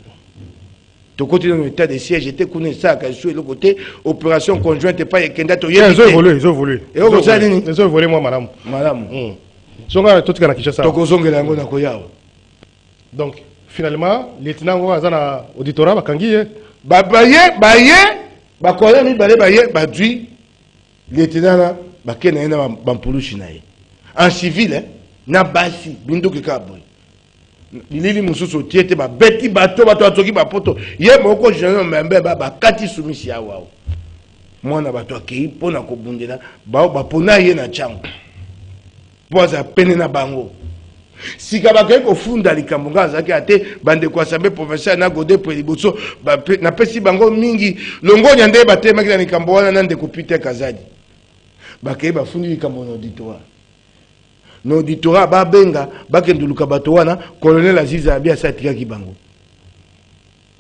to côté dans l'état de siège était connait ça ka sur le côté opération conjointe pas ekenda to ils ont volé et on ça nini ils ont volé moi madame songa tout kana Kinshasa to kozongela yango na koyawa donc finalement lieutenant ngo na auditorat bakangi baye bakola Mibale baye badui lieutenant na bakena na bampulushi na ye en civil na basi binduki kaboy bilili mususu tiete ba beti bato atoki bapoto ye moko général membe ba kati sumisi awa mwana bato akei pona kobundela bapona ye na chango poza pene na bango sika bakei kofunda likambo nga azaki ate bande kwa assemblée provinciale na gode po liboso na pesi bango mingi longonya nde batemaki na likambo wana na ndeko Peter Kazadi bakei bafundi likambo na auditoire no auditorat babenga bakenduluka bato wana colonel Aziza abia satikaki bango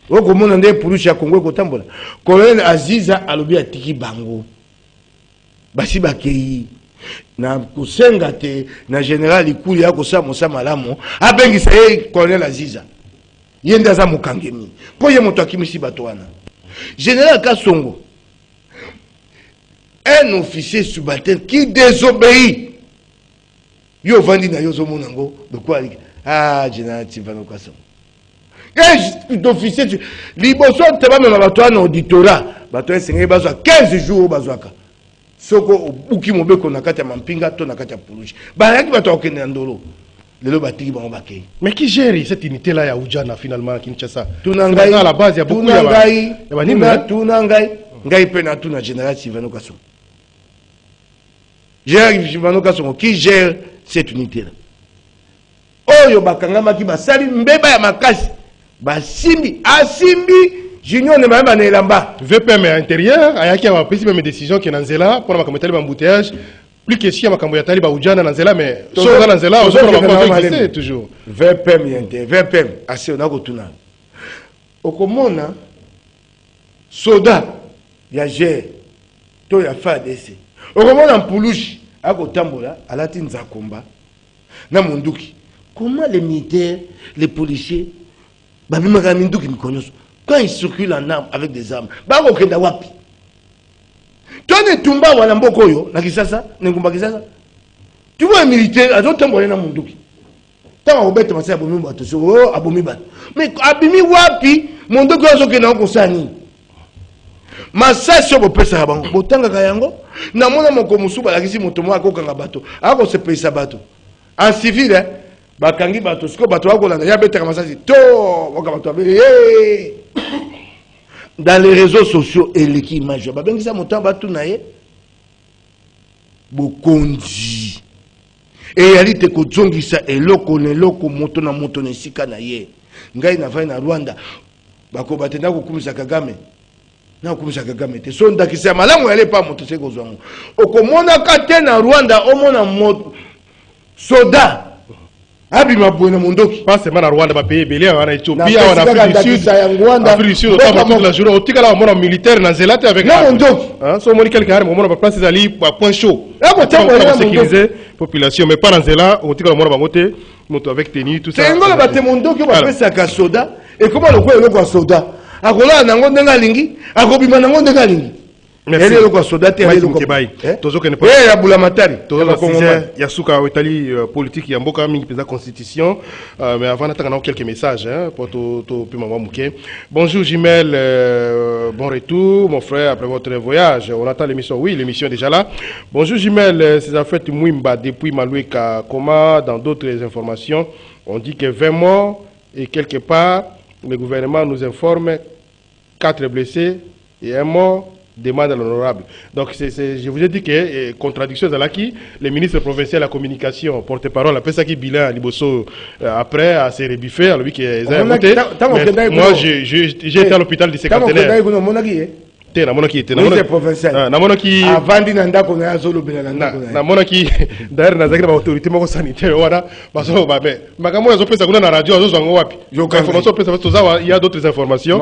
okomona nde Pulushi ya Kongo kotambola colonel Aziza alobi atiki bango basi bakei na kusenga te na général Ikulu ya kosa mosa malamu abengisa ye colonel Aziza yenda za mukangemi po ye moto akimisi bato wana général Kasongo un officier subalterne qui désobéit yo vandi na yo zomo nango de quoi général Tivano Kasongo d'officier liboso te ba mema bato na auditorat bato esengeli bazwa 15 jours bazwaka soko uki mobeko na kati ya mampinga to na kati ya Pulushi bayaki bato okende ndolo lelo batiki bango bakei mais qui gère cette unité là ya ujana finalement à Kinshasa tunangai à la base ya beaucoup ya ngai pena tuna général Tivano Kasongo général Tivano Kasongo qui gère cette unité là oyo bakangamaki basali mbeba ya makasi basimbi junior ne m'a na elamba VPM intérieur ayaki a pris même décision qui nanzela pour makambo tali embouteillage plus que si makambo ya tali ba ujana nanzela mais so nanzela on va toujours VPM intérieur VPM assez on a kotuna okomona soda ya ger to ya FARDC okomona Pulushi akotambola alati nzakomba na munduki comment les militaires les policiers babimaka minduki mikonyoso quand ils circulent en armes avec des armes bako kenda wapi tone tumba wana mboko yo na Kisasa ngumba Kisasa tu vois un militaire azotambola na munduki tanga obeta masaya abomi bato so abomi bato mais abimi wapi munduki azokenda ko sani masasi obo pesa bango botanga kayango na mona moko musuba lakisi moto mwa akokanga bato ako se pesa bato en civil bakangi bato siko bato bakolanda ya betaka masasi to boka bato abele dans les réseaux sociaux et l'image babengisa moto bato na ye bokonzi et yali te kozongisa eloko neloko moto na moto na sika na ye ngai na vai na Rwanda bako batenda kokumisa Kagame na kokumisa Kagame te so ndakisa malamu yale pa moto seko zongo okomona ka te na Rwanda omona moto soda abima bwena mundoki pas seulement na Rwanda ba pays belé en Éthiopie en Afrique du Sud Afrique du Sud autant toute la journée otikala mona militaire na zelate avec na mundoki hein so moni quelqu'un mona ba place ali ba point chaud pour sécuriser population mais pas dans zela otikala mona bangote moto avec tenue tout ça c'est ngola ba te mundoki ba pesa ka soda et comment le quoi le soda akola nango ndenga lingi akobima nango ndenga lingi Merci. Politique, il y a beaucoup de constitution, mais avant d'attendre quelques messages pour tout bonjour Jimel, bon retour mon frère après votre voyage. On attend l'émission, oui, l'émission est déjà là. Bonjour Jimel, c'est en fait Mouimba depuis Maloueka, comment dans d'autres informations, on dit que 20 morts et quelque part, le gouvernement nous informe 4 blessés et 1 mort. Demande à l'honorable. Donc, je vous ai dit que contradiction dans laquelle le ministre provincial de la communication, porte-parole, après ça qui bilan à Liboso, après à se rebiffer, à lui qui est voté. Moi, j'ai été à l'hôpital de Sécantenaire. Te na mona ki te na mona provincial na mona ki avandi na ndako na azolo bela na ndako na mona ki d'ailleurs na zakira ba autorité moko sanitaire wana baso ba be makamo yazo pesa kuna na radio azo zango wapi information pesa parce que il y a d'autres informations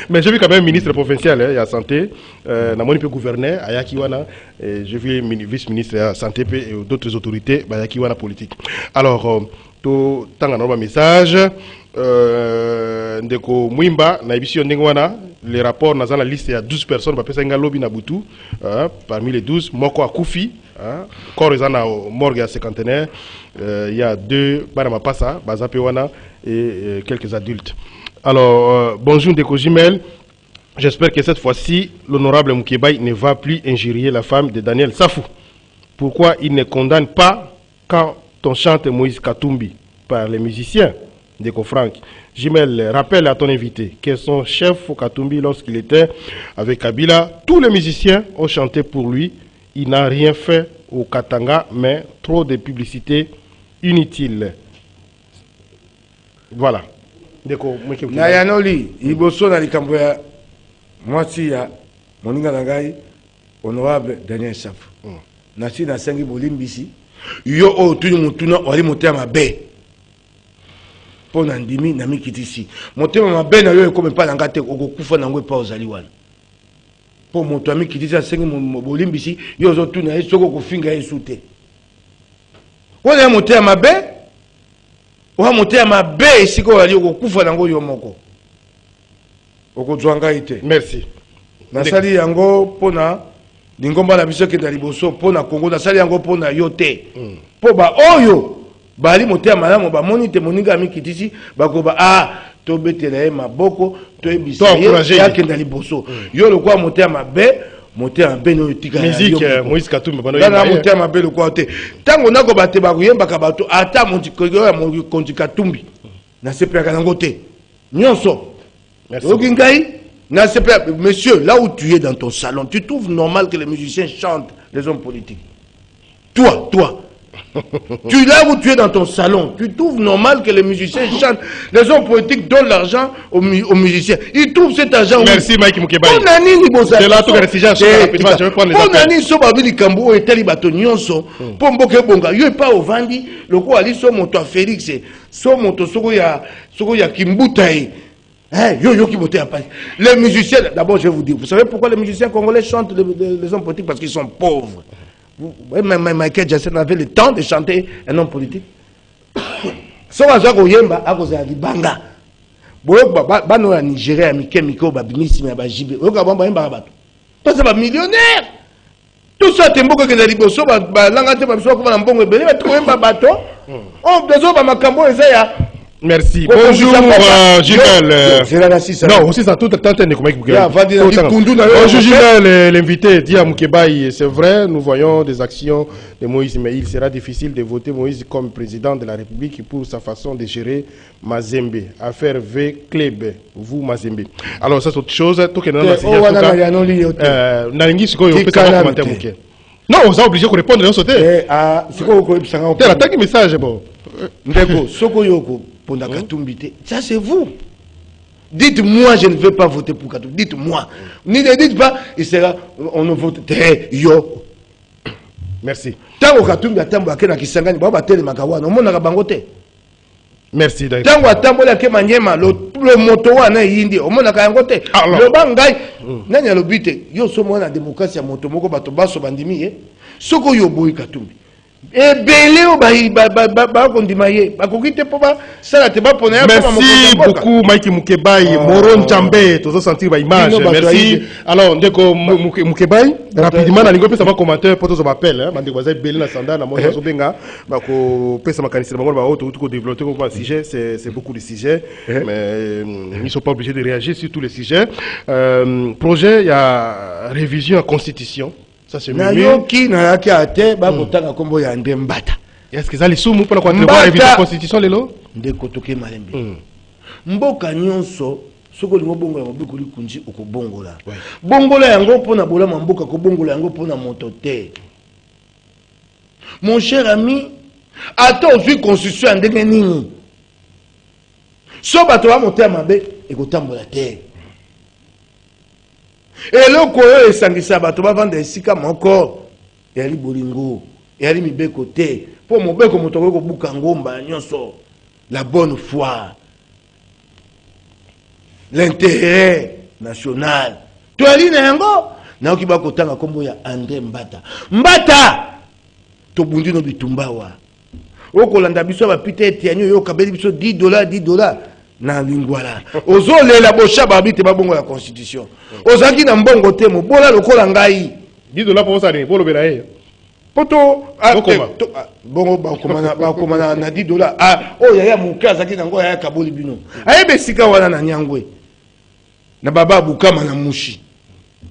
mais j'ai vu quand même ministre provincial il y a santé na moni pe gouverneur ayaki wana j'ai vu vice-ministre de santé et d'autres autorités ba yaki wana politique alors to tanga na message ndeko Mwimba na émission ndengwana les rapports dans la liste il y a 12 personnes ba pesa ngalobi na butu parmi les 12 moko akufi corps ezana morgue à Sécantenaire il y a 2 bana mapasa bazape wana et quelques adultes. Alors bonjour ndeko Jimel, j'espère que cette fois-ci l'honorable Mukebai ne va plus injurier la femme de Daniel Safou. Pourquoi il ne condamne pas quand on chante Moïse Katumbi par les musiciens Deko Frank? Jimel, rappelle à ton invité que son chef Katumbi, lorsqu'il était avec Kabila, tous les musiciens ont chanté pour lui. Il n'a rien fait au Katanga, mais trop de publicité inutile. Voilà. Deko, Nayanoli, Iboso na likambo ya mwasi ya moninga nangai honorable Daniel Safou. Nasi na sengi bolimbisi yo o tuni mutuna wali motema mabe. Po na ndimi na mikitisi. Motema mabe na yo ekome pa nanga te okokufa nango pa ozali wana. Po moto ami kitisi sengi bolimbisi yo zo tuna esoko kofinga yesu te. Wala motema mabe wa motema mabe esiko wali okokufa nango yo moko. Okozwanga ite. Merci. Nasali yango pona Ningomba na biso ke na liboso pona Kongo nasali yango pona yote. Po ba oyo bali motea malamu ba monite moninga mikitisi bakoba to betela maboko to ebisa ya ke na liboso. Yo lokwa motea mabe motea mabe no tika musique Moïse Katumbi bano ya motea mabe lokwa te. Tango nako bate ba kuyemba ka bato ata montikoyo ya Moïse Katumbi. Na sepeka nango te. Nyonso. Merci. Okingai monsieur, là où tu es dans ton salon, tu trouves normal que les musiciens chantent les hommes politiques? Toi. Là où tu es dans ton salon, tu trouves normal que les musiciens chantent, les hommes politiques donnent l'argent aux musiciens. Ils trouvent cet argent. Merci Mike Mukebai. C'est là tout je vais prendre les appels. Onani so babili kambo et tali bato nyonso po mboke bonga yo pa ovandi loko ali so moto a Félix so moto soko ya Kimbutai. Yo qui montait à Paris. Les musiciens, d'abord je vais vous dire, vous savez pourquoi les musiciens congolais chantent les hommes politiques? Parce qu'ils sont pauvres. Michael Jackson avait le temps de chanter un homme politique. So waza ko yemba akoza libanga. Boyo bano ya Nigeria mikemiko babimisi na bajibe. Oyo bamba yemba bato. Parce que ba millionnaire. Tout ça temboka ke na liboso ba langa te ba biso ko na mbongo ebele ba to yemba bato. Oh bezo ba makambo eza ya. Merci. Bonjour, Gilles. Non, aussi ça tout le temps. Bonjour, Gilles, l'invité dit à Mukebai, c'est vrai, nous voyons des actions de Moïse, mais il sera difficile de voter Moïse comme président de la République pour sa façon de gérer Mazembe. Affaire V. Klebe, vous Mazembe. Alors, ça c'est autre chose. Non, on est obligé de répondre. C'est message. Ndeko, Soko Yoko. Ça c'est vous. Dites-moi, je ne veux pas voter pour Katumbi. Dites-moi. Ne dites pas, on ne vote. Yo. Merci. Tango Katumbi atambo akena kisangani baba tele makawana. Omona kabangote. Merci. Tango atambo la kemanyema le moto wana yindi. Omona kayangote. Le bangai. Nani alobite. Yo somo na démocratie ya moto moko bato baso bandimi Soko yo boy Katumbi. ebele o ba kondima ye bakoki te po ba sala te ba pona ya. Merci beaucoup Mike Mukebai, Moro Nchambe, tous sentir ba image. Merci. Alors ndeko Mukebai, rapidement na lingo pesa ba commentaire pour tous appel hein, bande baza ebele na sanda na moto zobenga ba ko pesa makanisi bango ba auto ko développer comme sujet, c'est beaucoup de sujets mais ils sont pas obligés de réagir sur tous les sujets. Projet il y a révision à constitution. Na yoki na yaki ate ba kotanga kombo ya Ndembata. Est-ce que ça les sous pour quoi prévoir réviser la constitution lelo? Ndeko toke malembe. Mboka nyonso soko lingo bongola mobiko likunji okobongola. Bongola yango pona bola mboka ko bongola yango pona moto te. Mon cher ami, ata ozui constitution ndenge nini? So bato ba motea mabe ekotambola te. Et le koyo esangisa bato bavanda esika moko yali bolingo yali mibeko te po mobeko motoko ko buka ngomba nyonso la bonne foi l'intérêt national to ali na yango na okiba kotanga kombo ya André Mbata to bundi no bitumbawa okolanda biso ba pite etianyo yo kabeli biso $10 na lingwala ozolela bosha babite babongo la constitution ozaki na mbongo te mobola lokola ngai $10 pour ça ne pour le beraye poto bongo bakomana na $10 o yaya muka azaki nango yaya kaboli bino ayebe sika wana na nyangwe na baba bukama na mushi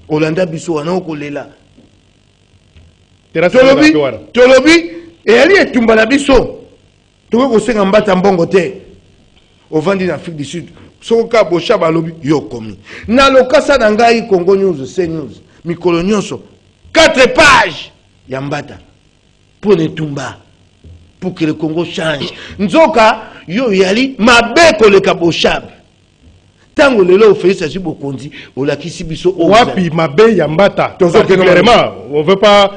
olanda biso wana okolela tolobi eyali etumba na biso tokoki kosenga Mbata mbongo te ovandi na Afrique du Sud soka bosha balobi yokomi na lokasa na ngai Congo News CNews mikolo nyonso 4 pages ya Mbata pour netumba pour que le Congo change nzoka yo yali mabeko le kaboshabe tango lelo ofesa si bokonzi olakisi biso wapi mabe ya Mbata clairement on veut pas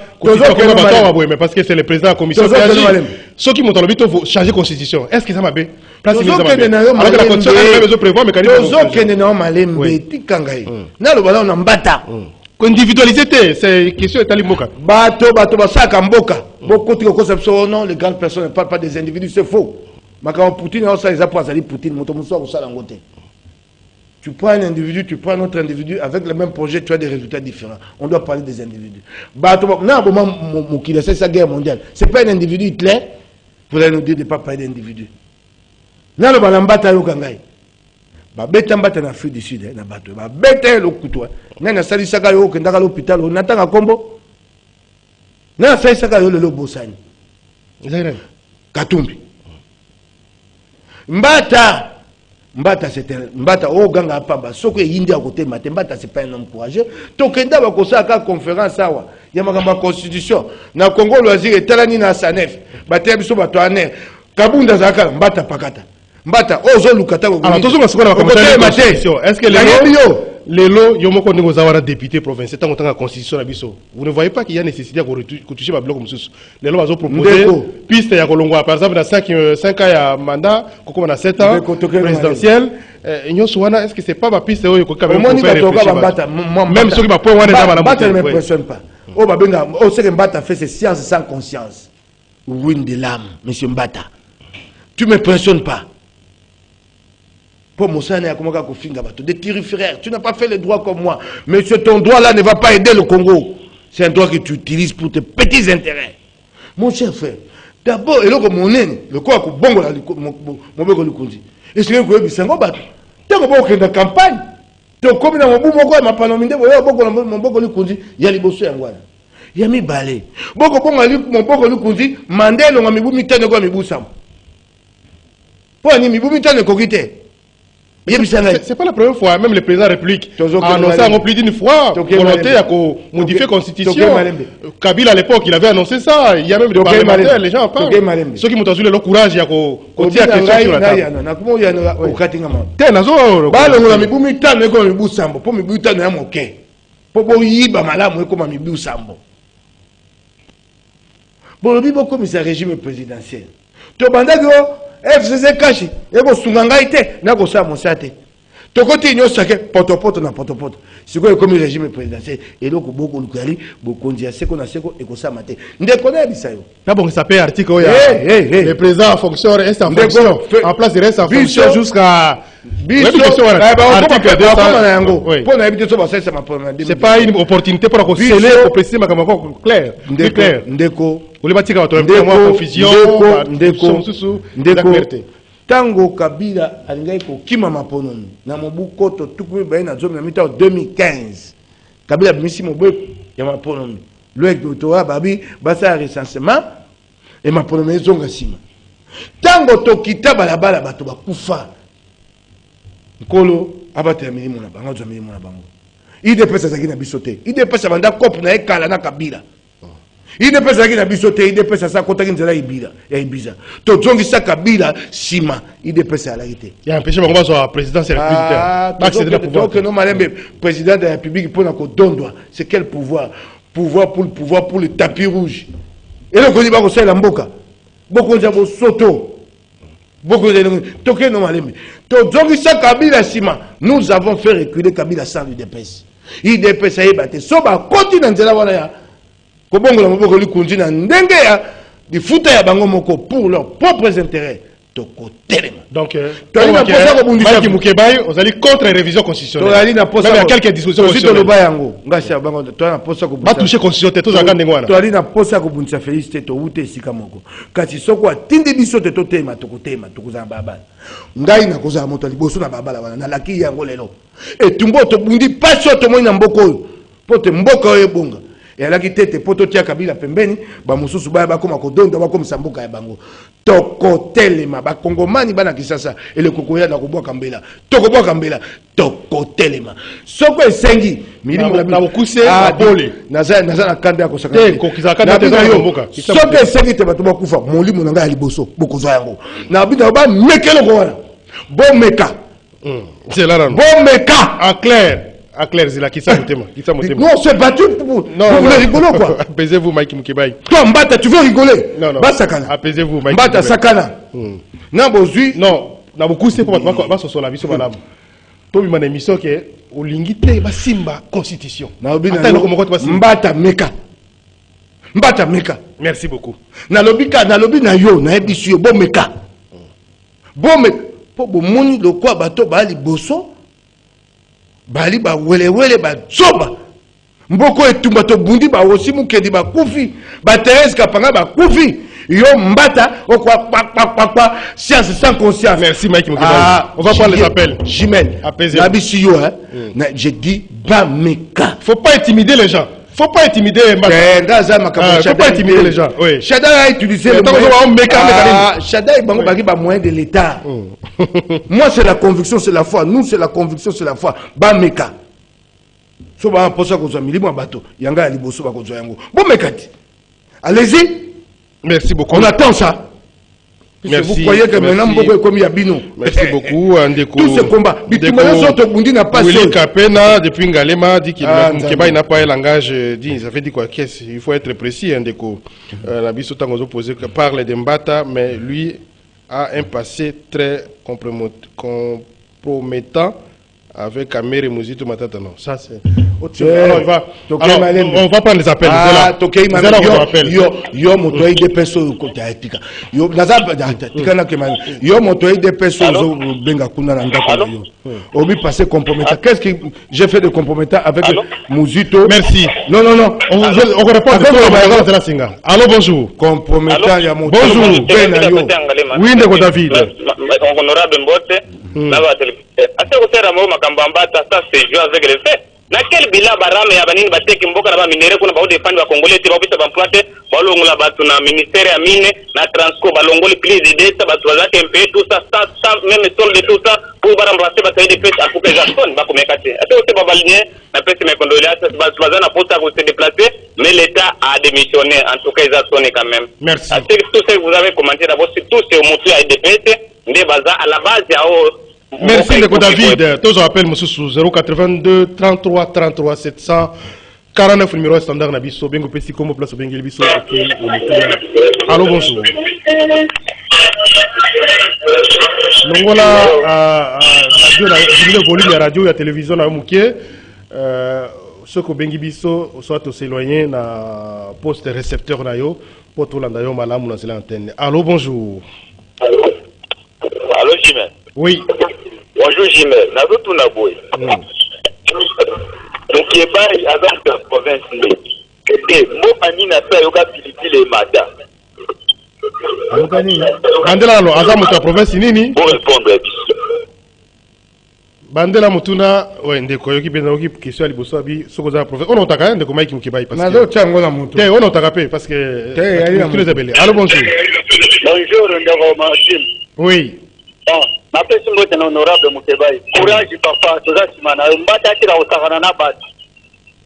mais parce que c'est le président de la commission ceux qui m'ont envie de changer constitution est-ce que ça mabe place alors que la constitution elle besoin prévoir mécanisme na malembe tikangai na lo bala na Mbata individualité c'est question etali mboka bato basaka mboka beaucoup de conception non les grandes personnes ne parlent pas des individus c'est faux makama Poutine ça les apprend à Poutine moto muso ko sala ngote. Tu prends un individu, tu prends un autre individu, avec le même projet, tu as des résultats différents. On doit parler des individus. C'est sa guerre mondiale. Ce n'est pas un individu Hitler, vous allez nous dire de ne pas parler d'individu. Non, le balambata yokangai. Beta mbata na Afrique du Sud, na bato. Beta le couteau. Nana sali saka yo kendaka l'hôpital, on attend à combo. Nana sali saka yo le lobosani. Katumbi. Mbata c'était Mbata o ganga pamba soko yindi à côté matin Mbata c'est pas un homme courageux to kenda ba kosaka conférence awa ya makamba constitution na Congo loisir etalani na Sanef bateya biso bato aner kabunda zaka Mbata pakata Mbata ozo lukata ko alors tozo masoko na constitution est-ce que lelo yomoko ndingo zawara député provincial tango tanga constitution na biso vous ne voyez pas qu'il y a nécessité de toucher ba bloc mususu lelo bazo proposer piste ya kolongwa par exemple na 5 ans ya mandat kokoma na 7 ans présidentiel nyoso wana est-ce que c'est pas ba piste oyo ko quand même même ceux qui ba point wana na bala Mbata ne m'impressionne pas o babenga o ce que Mbata fait c'est science sans conscience win de l'âme monsieur Mbata tu m'impressionnes pas. Pour Moussane, des tirifrères, tu n'as pas fait le droit comme moi. Mais ton droit là ne va pas aider le Congo. C'est un droit que tu utilises pour tes petits intérêts. Mon cher frère, d'abord, et là, mon aîné, le quoi que bon, mon bégo le conduit. Et c'est que vous savez, tant que vous êtes dans la campagne, tu es comme dans mon bout, ma panominde, mon bégo le conduit, il y a les bossés en Guana. Il y a mis balai. Boko bon, mon bégo le conduit, mandel, on a mis boumitan de gomme, boussam. Pour un mi boumitan de coquité. C'est pas la première fois, même le président de la République a annoncé plus d'une fois volonté à modifier la constitution. Kabila à l'époque, il avait annoncé ça. Il y a même des parlementaires, les gens en parlent. Ceux qui m'ont eu le courage, il y a côté à question sur la table. FCC kashi eko sunga ngai te na ko sa mosate tokoti nyonso ake potopoto na potopoto sikoyo comme régime présidentiel eloko boko lukali bokonzi ya seko na seko ekosama te ndeko na yebisa yo nabongisa mpe article oyo le président en fonction reste en fonction en place il reste en fonction jusqu'à mpo na yebi te so basalisa mapona c'est pas une opportunité pour kosele koprécise makambo yako clair ndeko oleba tika bato mwa confusion ndeko tango Kabila alingai kokima mapononi na mobuko to tukumi baye na zomi na mitao 2015 Kabila bimisi mobeko ya mapononi le doctorat babi basa recensement et mapononi zonga sima tango tokita balabala bato bakufa nkolo abata milimo na bango zo milimo na bango ide pesa zaki na bisote ide pesa banda kopu na ekala na Kabila ide pesa zaki na bisote ide pesa sa kota kinzela ibira ya ibiza to zongisa Kabila sima ide pesa ala ite ya empêcher bango bazo présidentielle républicaine donc non malembe président de la République pour na ko dondwa c'est quel pouvoir pour le tapis rouge et le koni ba ko sala mboka boko nzabo soto boko de toke no malembe to zongisa Kabila sima nous avons fait reculer Kabila sans l'UDPS IDPS ayebate so ba koti na nzela wana ya kobongola moboko likunzi na ndenge ya difuta ya bango moko pour leurs propres intérêts tokotelema donc Mike Mukebai ozali contre la révision constitutionnelle même il y a quelques dispositions constitutionnelles yango ngasi ya bango to na posa ko ba toucher constitution te to zaka ndenge wana to ali na posa ko bunisa Félicité to ute esika moko kasi soko atindi biso te totema tokotema tokozala babala ngai na kozala moto liboso na babala wana na laki yango lelo etumbo to bundi paso to moina mboko oyo pote mboka oyo bonga et alaki tete poto tia Kabila pembeni ba mususu baya bakoma kodonda bakoma sambuka ya bango tokotelema ba kongomani bana kisasa ele kokoya na kubwa kambela tokobwa kambela tokotelema soko esengi milimo na bokuse abole naza na kanda ya kosaka te kokisa kanda te za mboka soko esengi te bato bakufa molimo na ngai liboso bokozwa yango na bina ba mekelo ko wana bomeka c'est là bomeka en clair. À clair, c'est là qui ça mutema. Non, c'est battu pour le rigoler quoi. Apaisez-vous, Mike Mukebai. Toi, Mbata, tu veux rigoler? Non. Sakana. Apaisez-vous, Mike Mbata, Sakana. Non, na beaucoup c'est pour moi sur la mission madame. Toi, il m'a émission que au lingité ba simba constitution. Mbata Meka. Mbata Meka. Merci beaucoup. Na lobi na yo na ebisu yo bo Meka. Bo Meka. Po bo moni lo kwa bato ba liboso. Bali ba wele ba zoba mboko etumba to bundi ba osi mukedi ba kufi ba Thérèse Kapanga ba kufi yo Mbata okwa pa science sans conscience. Merci Mike Mukebai. On va prendre les appels. Jimel nabisi yo je dis ba Meka. Faut pas intimider les gens. Faut pas intimider Mbata. Faut pas intimider les gens. Oui. Chada a utilisé le Chada bango baki ba moyen de l'état. Moi c'est la conviction, c'est la foi. Nous c'est la conviction, c'est la foi. Ba Meka. So ba posa ko zwa milimo bato. Yanga ya liboso ba ko zwa yango. Bo Mekati. Allez-y. Merci beaucoup. On attend ça. Merci. Vous croyez que maintenant beaucoup est comme Yabino. Merci beaucoup Andeko. Tout ce combat. Willy Kapena depuis Ngalema dit qu'il n'a pas un langage dit ça fait dire quoi qu'est-ce il faut être précis Andeko. La biso tango opposé parle de Mbata mais lui a un passé très compromettant avec Kamere Muzito Matata. Non, ça c'est alors, on va prendre les appels. Yo moto de peso côté etika. Yo nazaba tika na kema. Yo moto de peso zo benga kuna na ndako yo. Obi passé compromettant. Qu'est-ce que j'ai fait de compromettant avec Muzito? Merci. Non. On répond à la singa. Allô, bonjour. Compromettant ya moto. Bonjour. Oui, Ndeko David. Honorable Mbote. Ase kutera mo makambamba ça se joue avec les faits. Na quel bilan barame ya banini bateki mboka na ba minere kuna ba defend ba congolais ti ba bita ba emploi balongola batu na ministère ya mine na transco balongoli plus d'idées ba twazake MP tout ça même solde tout ça pour ba remplacer ba taille de fête à pour que Jackson ba komekate. Ase ote ba baligné na pese mes condoléances ba twazana pota ko se déplacer mais l'état a démissionné en tout cas Jackson quand même. Merci. Ase tout ce que vous avez commenté d'abord c'est tout c'est au motu à DPS ndé baza à la base ya merci Ndeko David. Tous appels Moussou 082 33 33 749 numéro standard Nabiso Bengo Pesi Como Place Bengo Biso. Allô bonjour. Longola radio na volume ya radio ya télévision na mukie ce que bengi biso soit s'éloigner na poste récepteur na yo pour tout l'anda yo malamu na l'antenne. Allô, bonjour. Allô, Jimel. Oui. Bonjour, Jimel. Nazo tuna boy. Donc il pas azam de province et mo pani na sa yoka piliti le mada. Alokani. Bandela lo azam de province nini? Pour répondre à biso. Bandela mutuna ouais ndeko yoki benda yoki question liboso abi soko za province. On otaka ndeko Mike Mukibai parce que nazo tsango na mutu. On otaka pe parce que tous les abelés. Allô, bonjour. Bonjour, ndeko Machim. Oui. Bon, ma personne est honorable Mukibai. Courage papa, toza simana mbata kila utakana na bati.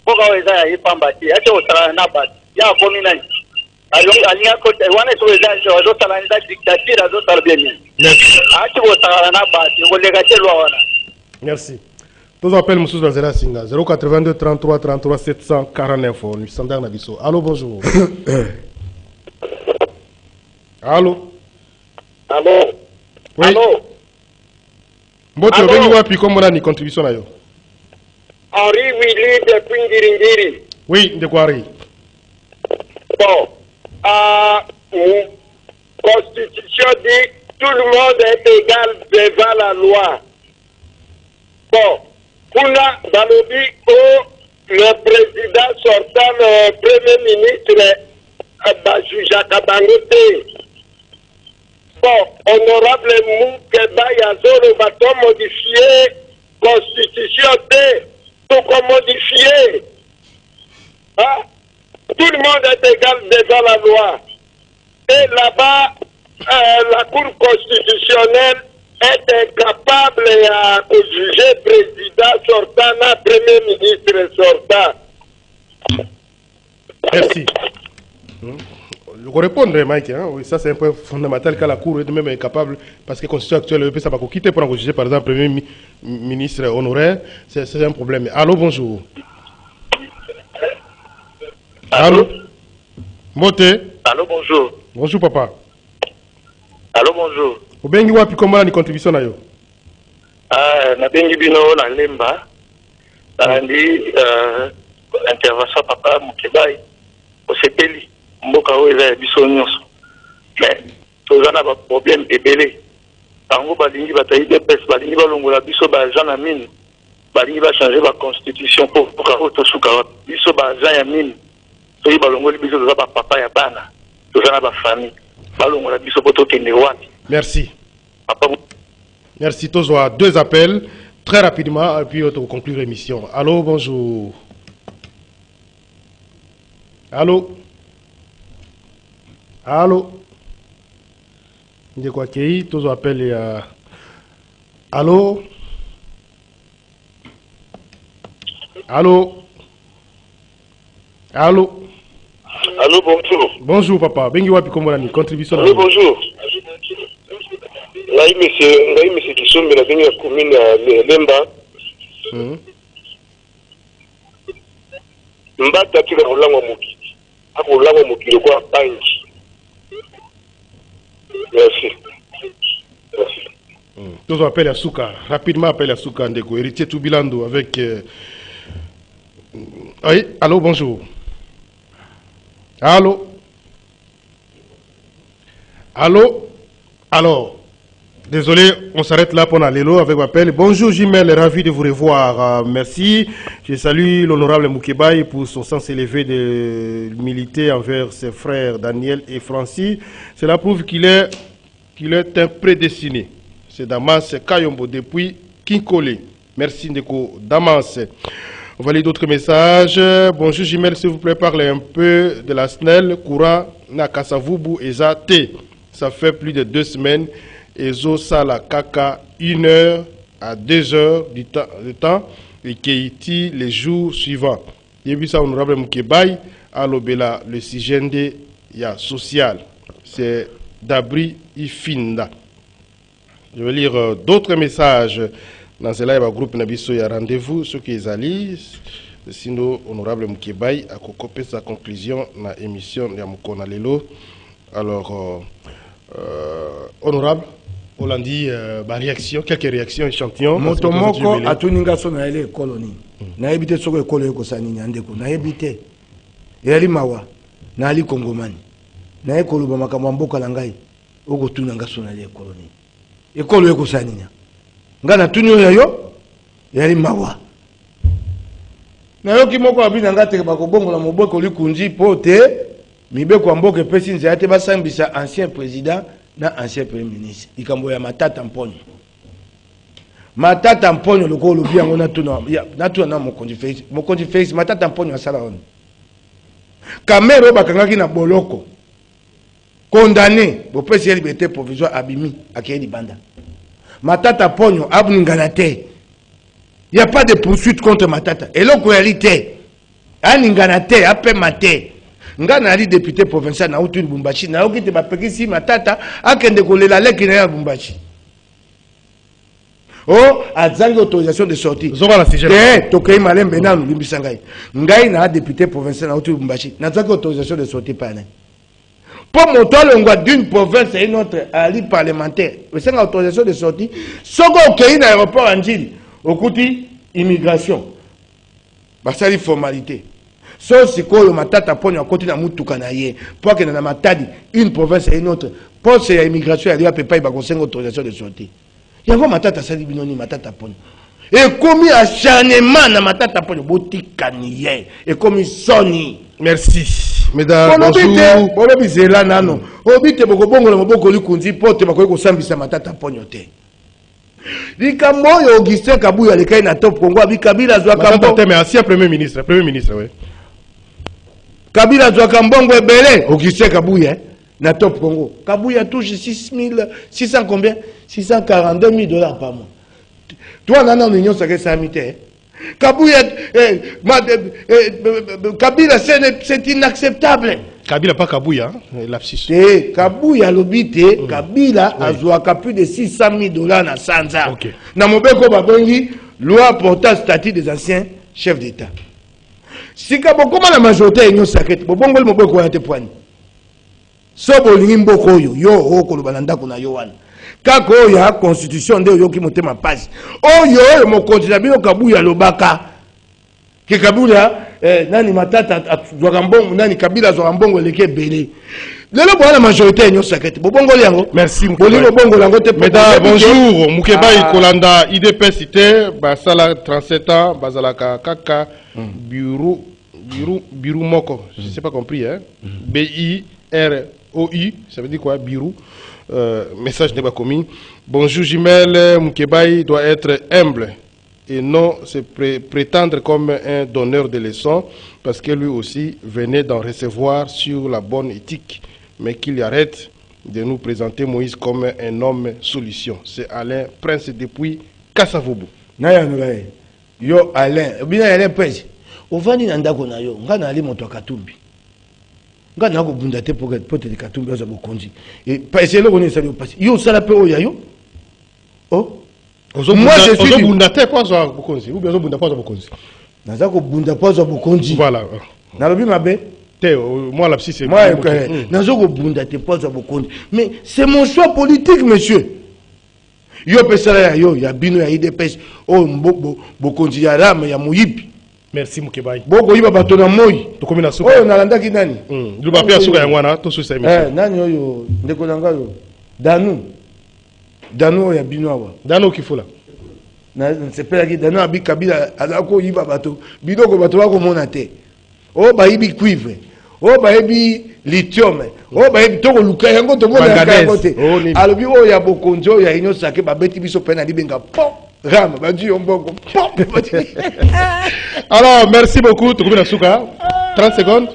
Boka weza ya ipambati, acha utakana na bati. Ya komi nani? Alinga kote wana tuweza wazo talaniza dictature azo talbeni. Merci. Acha utakana na bati, ngolega chelwa wana. Merci. Tous appels Moussous dans Zera Singa 082 33 33 749 au standard Nabiso. Allô, bonjour. Allô. Allô. Oui. Allô. Mbote bengi wapi komona ni contribution na yo. Henri Willy de Pingiringiri. Oui, de quoi Henri? Bon. Constitution dit tout le monde est égal devant la loi. Bon. Kuna Balobi le président sortant, le premier ministre Bajuja Kabangote. Bon, honorable Moukeba Yazoro va modifier constitution T pour modifier. Hein? Tout le monde est égal devant la loi. Et là-bas, la Cour constitutionnelle est incapable de juger président sortant, premier ministre sortant. Merci. Je vais répondre, Mike. Hein? Oui, ça, c'est un point fondamental car la Cour est même incapable, parce que la Constitution actuelle, elle peut ça va quitter pour juger, par exemple, le Premier ministre honoraire. C'est un problème. Allô, bonjour. Allô. Mote. Allô, bonjour. Bonjour, papa. Allô, bonjour. Vous avez une comment la contribution na yo? Nabengi bino na lemba. Nandi intervention papa Mukibai. Osepeli. Mboka oyo biso nyonso. Mais tozana ba problème ebele. Tango balingi batayi de pes balingi balongola biso ba agent na mine. Balingi ba changer ba constitution pour ka suka biso ba agent ya mine. Soyi balongoli biso toza ba papa ya bana. Tozana ba famille. Balongola biso poto kende wati. Merci. Merci. Tous à deux appels très rapidement et puis on conclure l'émission. Allô, bonjour. Allô. Allô. De quoi qu'il tous appels allô. Allô. Allô. Allô, bonjour. Bonjour papa. Bengi wapi komona contribution. Allô, bonjour. Ngai monsieur Kisombe na bengi ya commune ya Lemba. Mbata kila ulango mukiti. Ako ulango mukiti kwa banki. Merci. Merci. Tous appels à Souka. Rapidement appel à Souka Ndeko. Héritier Toubilando avec... Oui, allô, bonjour. Allô. Allô. Alors, désolé, on s'arrête là pour Lélo avec l'appel. Bonjour Jimel, ravi de vous revoir. Merci. Je salue l'honorable Mukibai pour son sens élevé de militer envers ses frères Daniel et Francis. Cela prouve qu'il est un prédestiné. C'est Damas Kayombo depuis Kinkole. Merci Ndeko Damas. On va lire d'autres messages. Bonjour Jimel, s'il vous plaît, parlez un peu de la SNEL, Koura, Nakasavubu et Zate. Ça fait plus de 2 semaines. Ezo Sala Kaka, 1 heure à 2 heures du temps et Keiti les jours suivants. Yebisa honorable Mukebai, Alobela, le Sigende, ya social. C'est Dabri Ifinda. Je vais lire d'autres messages. Dans ce live, groupe Nabiso, il y a rendez-vous. Ceux qui les allient, sinon, honorable Mukebai a copé sa conclusion dans l'émission de Mukona Lelo. Alors, Honorable, Hollandi, réaction, quelques réactions, échantillons. Motomoko a tout n'ingaso na ele colonie. Na habité sur le colonie ko sanini andeko. Na habité. Yali mawa. Na ali Congomani. Na ekolo ba makambo mboka na ngai. Oko tout n'ingaso na ele colonie. Ekolo ko sanini. Ngana tunyo yayo. Yali mawa. Na yoki moko abina ngate ba ko bongo na moboko likunji pote. Mibeko mboka pesi nzate ba sambisa ancien président. Na ancien premier ministre ikambo ya matata mponyo lokolo biango na tuna na mokonzi face matata mponyo asala on kamero bakangaki na boloko condamné bo pesi liberté provisoire abimi akeli banda matata mponyo abuningana te y a pas de poursuite contre matata eloko réalité aningana te apema te ngana ali député provincial na utu Lubumbashi na okite bapekisi matata akende kolela leki na ya Lubumbashi azangi autorisation de sortie tokei malembe nanu limbisa ngai na député provincial na utu Lubumbashi na zangi autorisation de sortie pana pour moto alongwa d'une province à une autre ali parlementaire esenga autorisation de sortie soko okei na aéroport anjili okuti immigration basali formalité. Sauf si le matata ponyo à côté de mutuka na ye pour que na matadi une province et une autre pour c'est immigration il y a pas il va conseiller autorisation de sortie il y a matata sali binoni matata ponyo et comme acharnement na matata ponyo botikaniye et comme soni merci mesdames bonjour bolo bizela nano obite boko bongo na maboko likunzi pote bakoyi ko sambisa matata ponyo te likambo yo Augustin Kabuya lekai na top Congo abikabila zwa kambo mais ancien premier ministre oui Kabila Zouaka Mbongo Ebele, Augustin Kabuya, na top Congo. Kabuya touche 600 combien 642 000 $ par mois. Toi, on a une union sacrée samité. Kabuya, Kabila, c'est inacceptable. Kabila pas Kabuya, lapsus. Kabuya l'obité, Kabila a Zouaka plus de 600 000 $ na Sanza. Ok. Na Mobeko Babongi, loi portant statut des anciens chefs d'État. Si comment la majorité est sacrée, bongo le moboko ya te poani. So bolingi mboko yo ko balanda kuna yo wana. Kako ya constitution de yo ki motema passe. Yo mo continue bino Kabuya lobaka. Ki Kabuya nani matata zwa mbongo nani Kabila zwa mbongo leke belé. Lelo bo la majorité est sacrée. Bongo liango. Merci Bolingo bongo lango te. Mesdames bonjour, Mukebai Kolanda IDP cité basala 37 ans bazalaka kaka Biru Moko, je ne sais pas compris, hein? B-I-R-O-I, ça veut dire quoi, Biru? Message n'est pas commis. Bonjour Jimel, Mukebai doit être humble et non se prétendre comme un donneur de leçons parce que lui aussi venait d'en recevoir sur la bonne éthique, mais qu'il arrête de nous présenter Moïse comme un homme solution. C'est Alain Prince depuis Kassavoubou. Yo Alain, bien Alain Prince. Ovani nandako na yo, nga na ali moto Katumbi. Nga na ko bunda te pour te Katumbi za bokonzi. Et pas essayer le connaître ça yo passe. Yo sala pe o ya yo. Oh. Moi je suis bunda te pour za bokonzi. Ou bien zo bunda pour za bokonzi. Na za ko bunda pour za bokonzi. Voilà. Na lobi mabe. Te moi la psy c'est moi na zo ko bunda te pour za bokonzi. Mais c'est mon choix politique monsieur. Yo pesala yo ya bino ya IDPS o bokonzi ya rame ya muyipi. Merci Mukebai. Boko yiba bato na moi. Tokomi na suka. Oyo nalandaki nani? Luba pe suka yangwana to so sa émission. Nani oyo ndeko nanga yo. Danu ya binoawa. Danu kifula. Na sepela ki Danu abi Kabila alako yiba bato. Bidoko bato bako mona te. O ba yibi cuivre. O ba yibi lithium. O ba yibi toko luka yango to mona yango te. Alobi o ya bokonzo ya inyo sake ba beti biso pena libenga pom. Ram, alors, merci beaucoup. 30 secondes.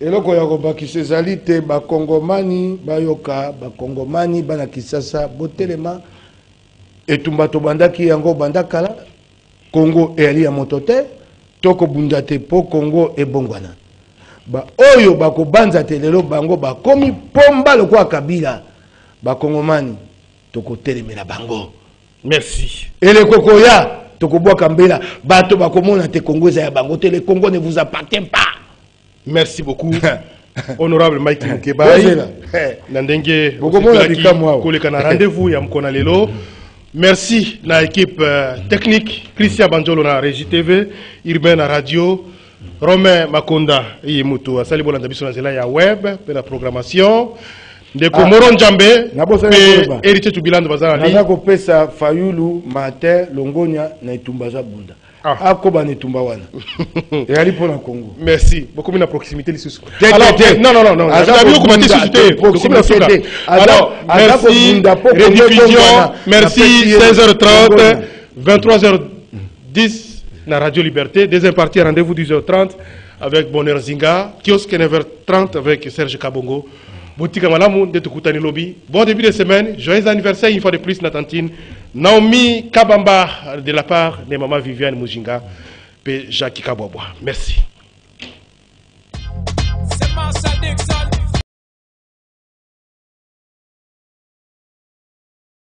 eloko ya kobaki sezali te bakongomani bayoka bakongomani bana Kisasa botelema etumba tobandaki yango bandakala Congo eyali ya moto te tokobunda te po Congo ebongwana ba oyo bakobanza te lelo bango bakomi pomba lokwa Kabila bakongomani tokotelemela bango. Merci. Et le kokoya tokobwaka mbela bato bakomona te Congo za ya bango te, le Congo ne vous appartient pas. Merci beaucoup. honorable Mike Mukebai Nandenge kolekana rendez-vous ya mkona lelo. Merci na équipe technique Christian Banjolo na Régie TV, Urbain na radio, Romain Makonda Yemutu asali bolanda biso na zela ya web pe la programmation ndeko Moron Jambe pe héritier tubilando bazala li nako pesa Fayulu Matin Longonya na Itumbaza Bunda akoba na Itumba wana yali pona Congo. Merci beaucoup mina proximité lisusu. Non azabi ko mate suscité proximité. Alors merci rediffusion, merci 16h30 23h10 na Radio Liberté, deuxième partie rendez-vous 10h30 avec Bonheur Zinga, kiosque 9h30 avec Serge Kabongo. Boutika Malamu de Tukutani Lobby. Bon début de semaine, joyeux anniversaire une fois de plus Natantine. Naomi Kabamba de la part de maman Viviane Mujinga et Jacques Kabwabwa. Merci.